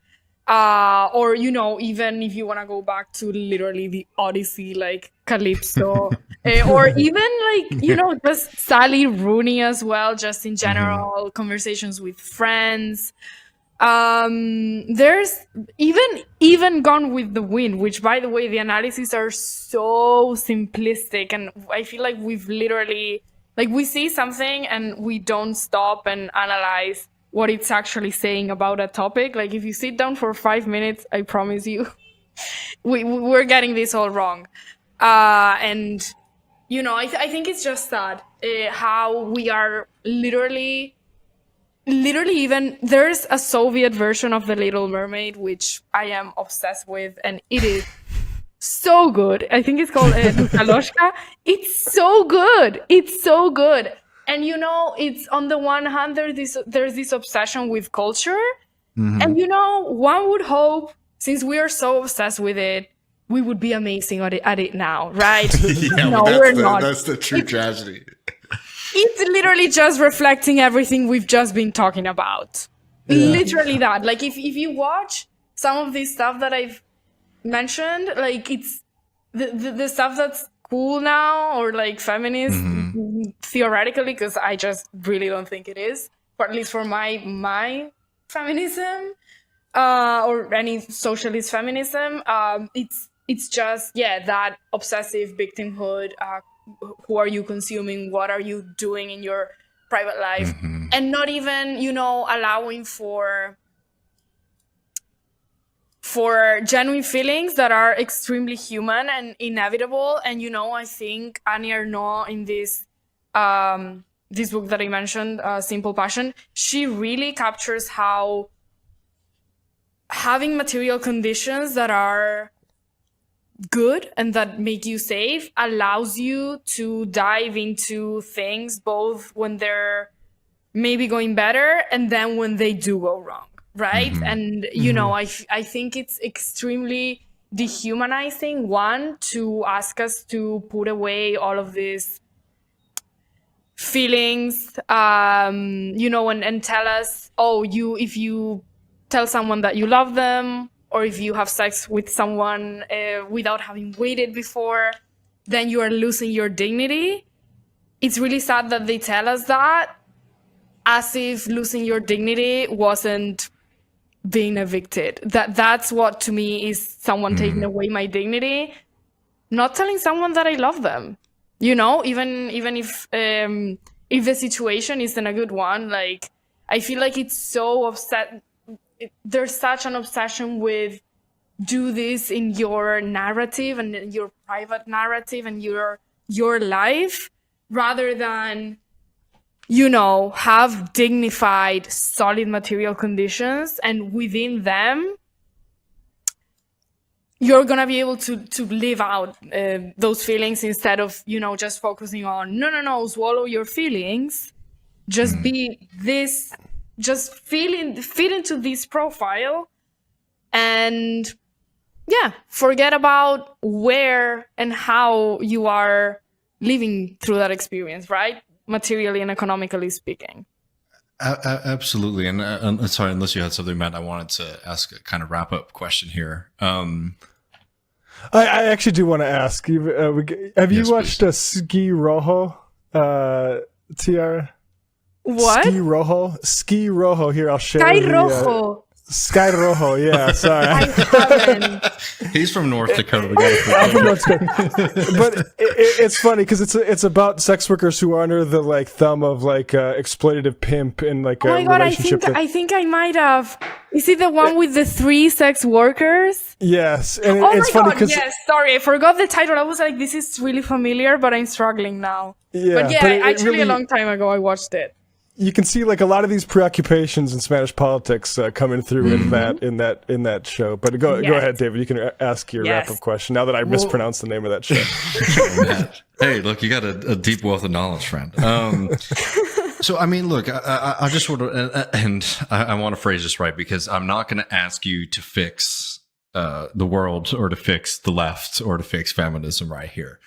or, even if you want to go back to literally the Odyssey, like Calypso, or even like, just Sally Rooney as well, just in general, Conversations with Friends. There's even Gone with the Wind, which, by the way, the analyses are so simplistic, and I feel like we've literally, like, we see something and we don't stop and analyze what it's actually saying about a topic. Like, if you sit down for 5 minutes, I promise you, we're getting this all wrong. And I think it's just sad how we are literally even, there's a Soviet version of The Little Mermaid, which I am obsessed with, and it is so good. I think it's called Nikoloshka. It's so good. And it's, on the one hand, there's this obsession with culture, and one would hope, since we are so obsessed with it, we would be amazing at it now, right? No, we're not. That's the true tragedy. It's literally just reflecting everything we've just been talking about. Yeah. Literally that. Like, if you watch some of this stuff that I've mentioned, like, it's the stuff that's cool now, or like feminist, theoretically, because I just really don't think it is, or at least for my feminism, or any socialist feminism. It's just, that obsessive victimhood. Who are you consuming? What are you doing in your private life? And not even, allowing for genuine feelings that are extremely human and inevitable. And, I think Annie Ernaux, in this book that I mentioned, Simple Passion, she really captures how having material conditions that are good and that make you safe allows you to dive into things, both when they're maybe going better and then when they do go wrong, right? And I think it's extremely dehumanizing, one, to ask us to put away all of this feelings, and tell us, oh, if you tell someone that you love them, or if you have sex with someone without having waited before, then you are losing your dignity. It's really sad that they tell us that, as if losing your dignity wasn't being evicted. That's what, to me, is someone taking away my dignity. Not telling someone that I love them, even if the situation isn't a good one. Like, I feel like it's so upset. There's such an obsession with do this in your narrative and in your private narrative and your life, rather than, have dignified, solid material conditions, and within them, you're going to be able to live out those feelings, instead of, just focusing on, no, swallow your feelings. Just be this, just fit into this profile, and forget about where and how you are living through that experience, right? Materially and economically speaking. Absolutely. And sorry, unless you had something, Matt, I wanted to ask a kind of wrap up question here. I actually do want to ask you, have you watched a Ski Rojo, Tiare? What? Ski Rojo. Here, I'll share. Sky Rojo. Sky Rojo, yeah, sorry. I haven't. He's from North Dakota. I'm from North Dakota. But it's funny because it's about sex workers who are under the thumb of exploitative pimp in a relationship. I think I might have. Is it the one with the 3 sex workers? Yes, and oh it's my funny God, because yes. Sorry, I forgot the title. I was like, this is really familiar, but I'm struggling now. Yeah, but actually, really, a long time ago, I watched it. You can see a lot of these preoccupations in Spanish politics coming through in that show. But go ahead, David. You can ask your wrap-up question now that I mispronounced the name of that show. Hey, look, you got a deep wealth of knowledge, friend. So, I mean, look, I just sort of, and I want to phrase this right, because I'm not going to ask you to fix the world or to fix the left or to fix feminism right here.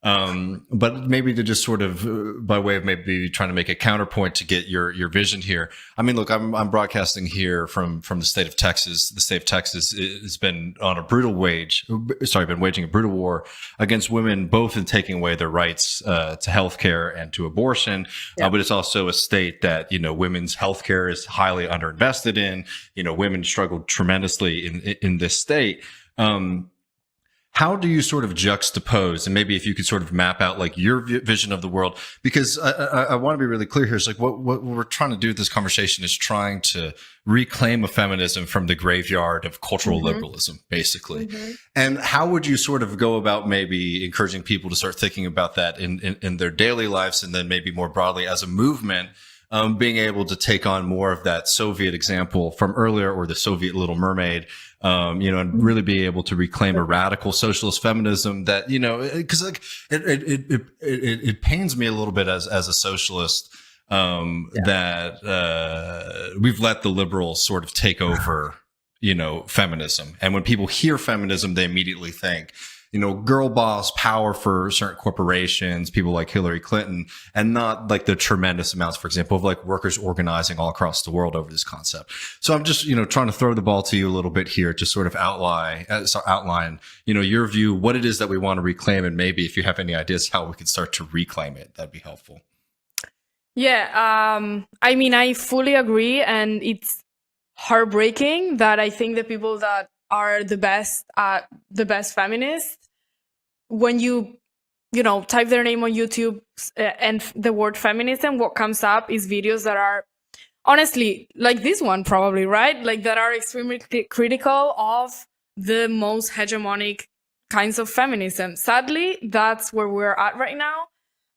But maybe to just sort of, by way of maybe trying to make a counterpoint to get your vision here. I mean, look, I'm broadcasting here from the state of Texas. The state of Texas has been on a brutal been waging a brutal war against women, both in taking away their rights to healthcare and to abortion. But it's also a state that, women's healthcare is highly underinvested in. Women struggle tremendously in this state. How do you sort of juxtapose, and maybe if you could sort of map out your vision of the world, because I want to be really clear here. It's what we're trying to do with this conversation is trying to reclaim a feminism from the graveyard of cultural liberalism, basically. And how would you sort of go about maybe encouraging people to start thinking about that in their daily lives, and then maybe more broadly as a movement, being able to take on more of that Soviet example from earlier, or the Soviet Little Mermaid, and really be able to reclaim a radical socialist feminism that, because it pains me a little bit as a socialist that we've let the liberals sort of take over, feminism. And when people hear feminism, they immediately think, girl boss power for certain corporations, people like Hillary Clinton, and not the tremendous amounts, for example, of workers organizing all across the world over this concept. So I'm just, trying to throw the ball to you a little bit here to sort of outline, your view, what it is that we want to reclaim, and maybe if you have any ideas how we could start to reclaim it, that'd be helpful. Yeah, I mean, I fully agree, and it's heartbreaking that I think the people that are the best feminists, when you type their name on YouTube and the word feminism, what comes up is videos that are honestly like this one, probably, right? That are extremely critical of the most hegemonic kinds of feminism. Sadly, that's where we're at right now.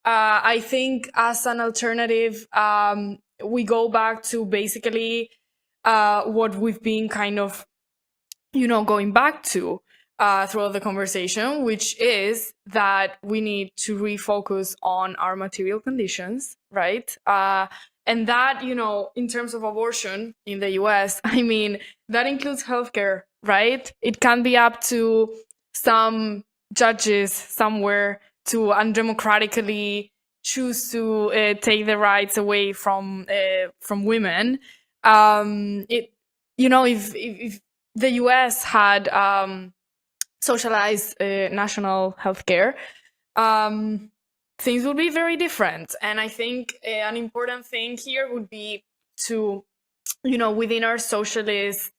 I think as an alternative, we go back to basically what we've been kind of going back to throughout the conversation, which is that we need to refocus on our material conditions, right? And that, in terms of abortion in the US, I mean, that includes healthcare, right? It can be up to some judges somewhere to undemocratically choose to take the rights away from women. If the US had socialized national healthcare, things would be very different. And I think an important thing here would be to, within our socialist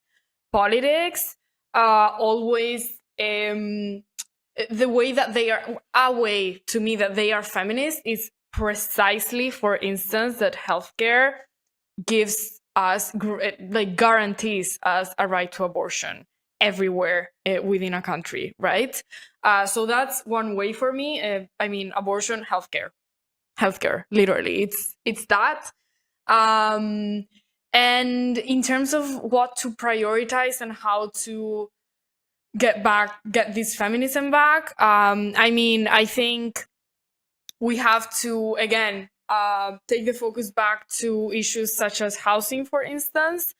politics, always the way that they are, a way to me that they are feminist is precisely, for instance, that healthcare gives us, guarantees us a right to abortion everywhere within a country, right? So that's one way for me. Abortion, healthcare, literally, it's that. And in terms of what to prioritize and how to get this feminism back, I think we have to, again, take the focus back to issues such as housing, for instance,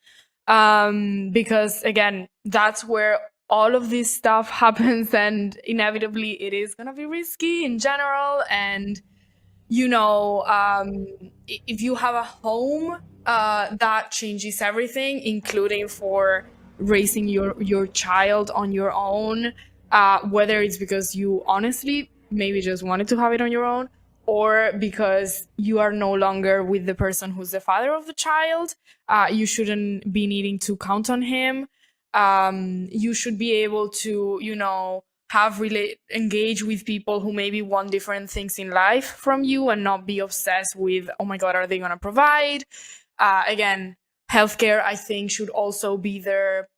because, again, that's where all of this stuff happens, and inevitably it is going to be risky in general. And, if you have a home, that changes everything, including for raising your child on your own, whether it's because you honestly maybe just wanted to have it on your own, or because you are no longer with the person who's the father of the child. You shouldn't be needing to count on him. You should be able to, engage with people who maybe want different things in life from you, and not be obsessed with, oh my God, are they going to provide? Again, healthcare, I think, should also be there.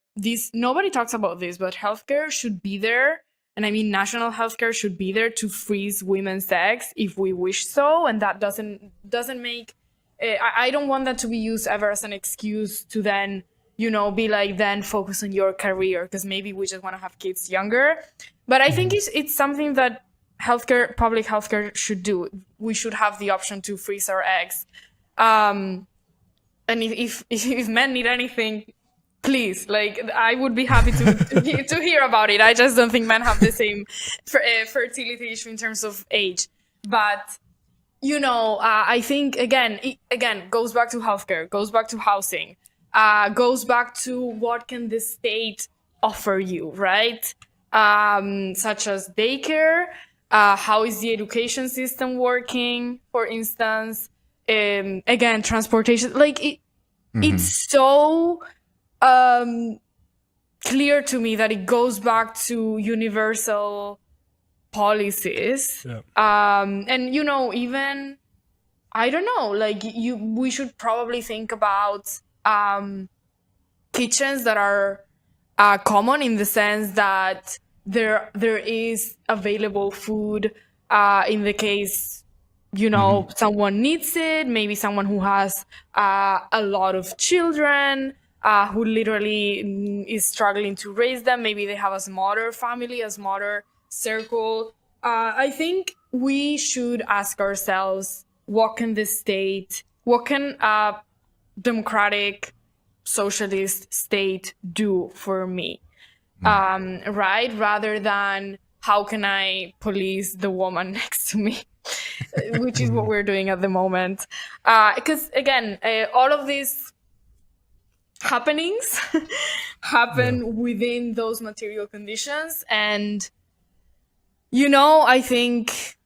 Nobody talks about this, but healthcare should be there. And national healthcare should be there to freeze women's eggs if we wish so. And that doesn't make, I don't want that to be used ever as an excuse to then, be like, then focus on your career, because maybe we just want to have kids younger. But I think it's something that public healthcare should do. We should have the option to freeze our eggs. And if men need anything, please, I would be happy to hear about it. I just don't think men have the same fertility issue in terms of age. But, I think, again, goes back to healthcare, goes back to housing, goes back to what can the state offer you, right? Such as daycare, how is the education system working, for instance, again, transportation, it's so clear to me that it goes back to universal policies. Yeah. And even, I don't know, we should probably think about kitchens that are common, in the sense that there is available food in the case someone needs it, maybe someone who has a lot of children, who literally is struggling to raise them. Maybe they have a smaller family, a smaller circle. I think we should ask ourselves, what can a democratic socialist state do for me? Right? Rather than, how can I police the woman next to me? Which is what we're doing at the moment. Because, again, all of these happenings happen within those material conditions. And, I think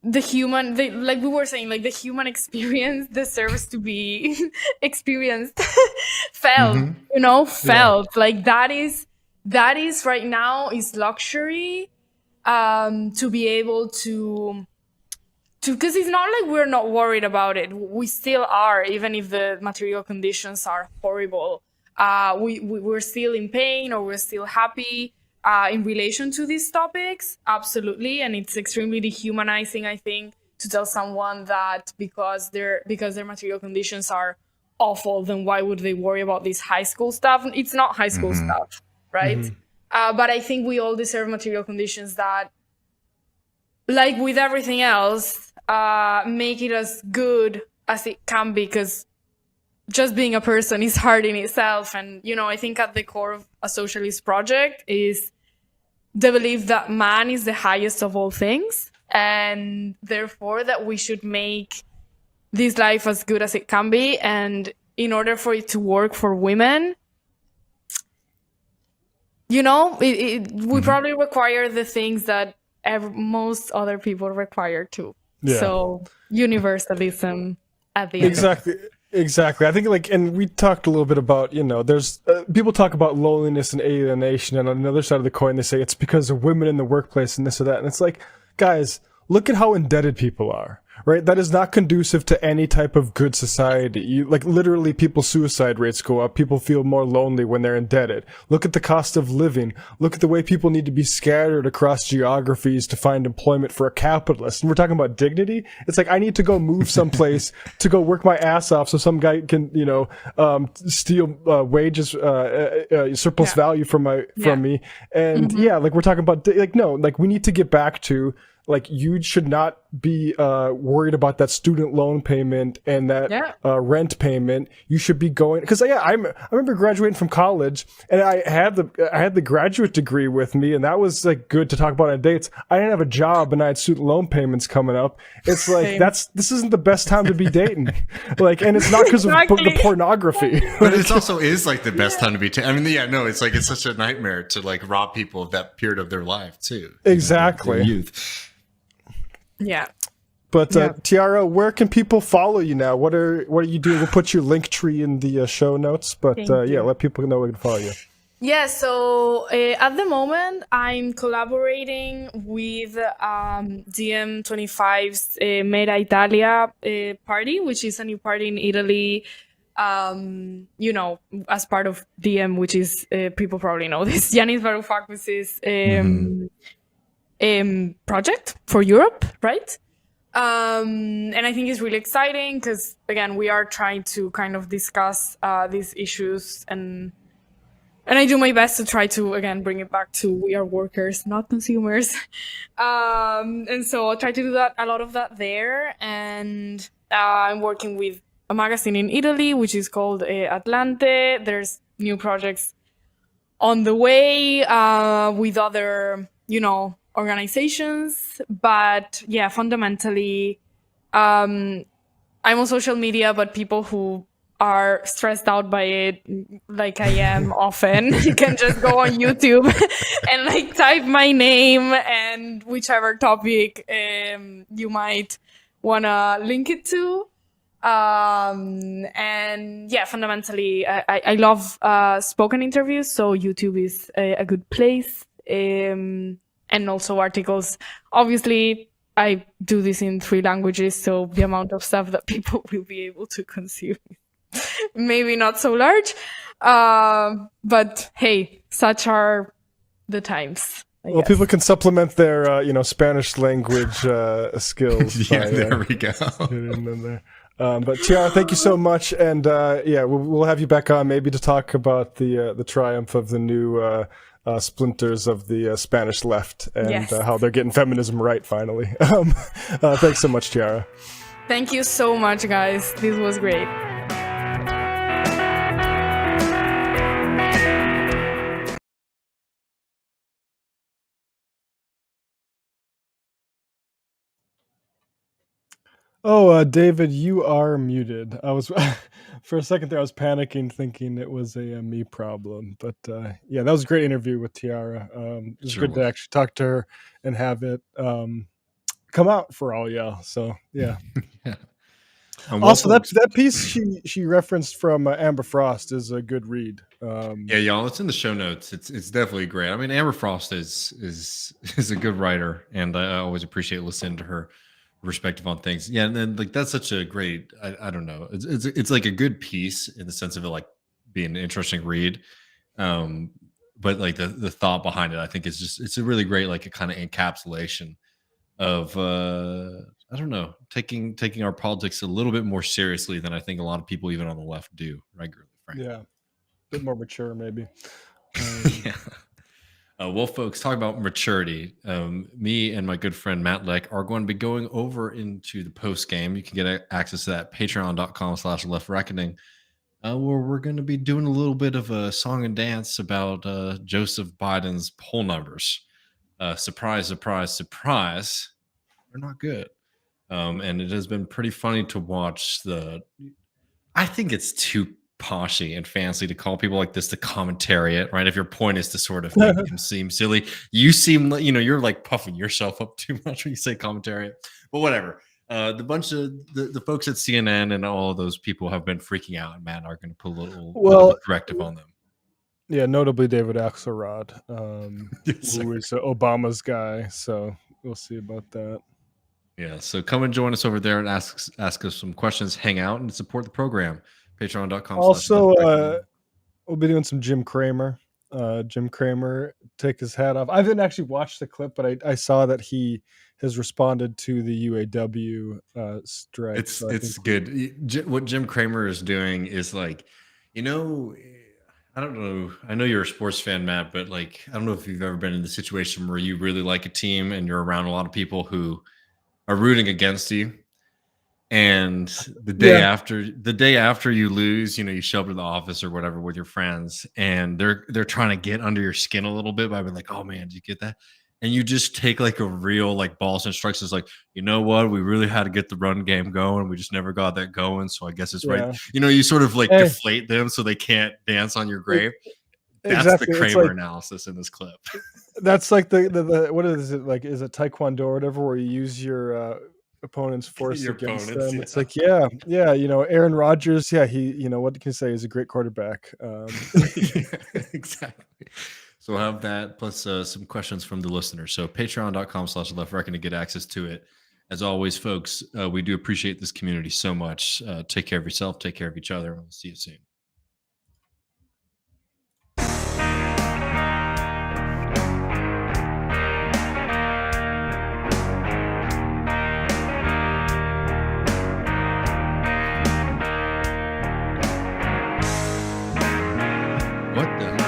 the human, like we were saying, the human experience deserves to be experienced, felt, felt. Yeah. That is right now is luxury, to be able to, because it's not like we're not worried about it. We still are, even if the material conditions are horrible. We're still in pain, or we're still happy in relation to these topics. Absolutely. And it's extremely dehumanizing, I think, to tell someone that because their material conditions are awful, then why would they worry about this high school stuff? It's not high school stuff, right? But I think we all deserve material conditions that, like with everything else, make it as good as it can be, because just being a person is hard in itself. And, I think at the core of a socialist project is the belief that man is the highest of all things, and therefore that we should make this life as good as it can be. And in order for it to work for women, you know, we probably require the things that most other people require too. Yeah. So universalism at the end. Exactly. I think like, and we talked a little bit about, you know, there's people talk about loneliness and alienation, and on the other side of the coin, they say it's because of women in the workplace and this or that. And it's like, guys, look at how indebted people are, right? That is not conducive to any type of good society. Like literally people's suicide rates go up. People feel more lonely when they're indebted. Look at the cost of living. Look at the way people need to be scattered across geographies to find employment for a capitalist. And we're talking about dignity. It's like, I need to go move someplace to go work my ass off so some guy can, you know, steal wages, surplus value from me. And like we're talking about, like, no, like we need to get back to, like, you should not be worried about that student loan payment and that rent payment. You should be going, because I remember graduating from college, and I had the graduate degree with me, and that was like good to talk about on dates. I didn't have a job, and I had student loan payments coming up. It's like this isn't the best time to be dating, like, and it's not because of the pornography. But it also is like the best time to be. I mean, it's like it's such a nightmare to like rob people of that period of their life too. Exactly. Their youth. Yeah. But Tiare, where can people follow you now? What are you doing? We'll put your link tree in the show notes. But let people know where to follow you. Yeah, so at the moment, I'm collaborating with DM25's Mera Italia party, which is a new party in Italy, you know, as part of DM, which is, people probably know this, Yanis Varoufakis's project for Europe, right? And I think it's really exciting because, again, we are trying to kind of discuss these issues, and I do my best to try to, again, bring it back to we are workers, not consumers. And so I'll try to do a lot of that there. And I'm working with a magazine in Italy, which is called Atlante. There's new projects on the way with other, you know, organizations. But yeah, fundamentally, I'm on social media, but people who are stressed out by it, like I am often, you can just go on YouTube and like type my name and whichever topic you might want to link it to. And yeah, fundamentally, I love spoken interviews, so YouTube is a good place. And also articles. Obviously, I do this in 3 languages, so the amount of stuff that people will be able to consume maybe not so large. But hey, such are the times. Well, people can supplement their, Spanish language skills. Yeah, there we go. But Tiare, thank you so much, and we'll have you back on maybe to talk about the triumph of the new splinters of the Spanish left and how they're getting feminism right finally. Thanks so much, Tiare. Thank you so much, guys. This was great. Oh, David, you are muted. I was for a second there. I was panicking, thinking it was a me problem. But that was a great interview with Tiare. It was good to actually talk to her and have it come out for all y'all. So yeah. Also, that piece she referenced from Amber Frost is a good read. Y'all, it's in the show notes. It's definitely great. I mean, Amber Frost is a good writer, and I always appreciate listening to her perspective on things. Yeah, and then like that's such a great. I don't know. It's like a good piece in the sense of it like being an interesting read. But like the thought behind it, I think it's a really great like a kind of encapsulation of I don't know, taking our politics a little bit more seriously than I think a lot of people even on the left do regularly. Frankly. Yeah, a bit more mature maybe. Yeah. Well, folks, talk about maturity. Me and my good friend Matt Leck are going to be going over into the post game. You can get access to that patreon.com/leftreckoning, where we're going to be doing a little bit of a song and dance about Joseph Biden's poll numbers. surprise, surprise, surprise, they're not good. And it has been pretty funny to watch I think it's too poshy and fancy to call people like this the commentariat, right? If your point is to sort of make him seem silly, you seem like, you're like puffing yourself up too much when you say commentariat, but whatever. The bunch of the folks at CNN and all of those people have been freaking out, and Matt are going to put a little directive on them. Yeah, notably David Axelrod, Yes, who is Obama's guy. So we'll see about that. Yeah, so come and join us over there and ask us some questions, hang out, and support the program. Patreon.com. Also, we'll be doing some Jim Cramer. Jim Cramer take his hat off. I haven't actually watched the clip, but I saw that he has responded to the UAW strike. It's good. What Jim Cramer is doing is like, I don't know. I know you're a sports fan, Matt, but like, I don't know if you've ever been in the situation where you really like a team and you're around a lot of people who are rooting against you, and the day after you lose, you show up to the office or whatever with your friends, and they're trying to get under your skin a little bit by being like, "Oh man, did you get that?" And you just take like a real like balls and strikes. It's like, you know what? We really had to get the run game going. We just never got that going. So I guess it's right. You sort of like deflate them so they can't dance on your grave. That's exactly the Kramer analysis in this clip. That's like the what is it like? Is it Taekwondo or whatever, where you use your opponent's force against them? Yeah. It's like, Aaron Rodgers. Yeah, he, what can you say? He's a great quarterback. Exactly. So we'll have that plus some questions from the listeners. So patreon.com/leftreckon to get access to it. As always, folks, we do appreciate this community so much. Take care of yourself. Take care of each other. And we'll see you soon. What the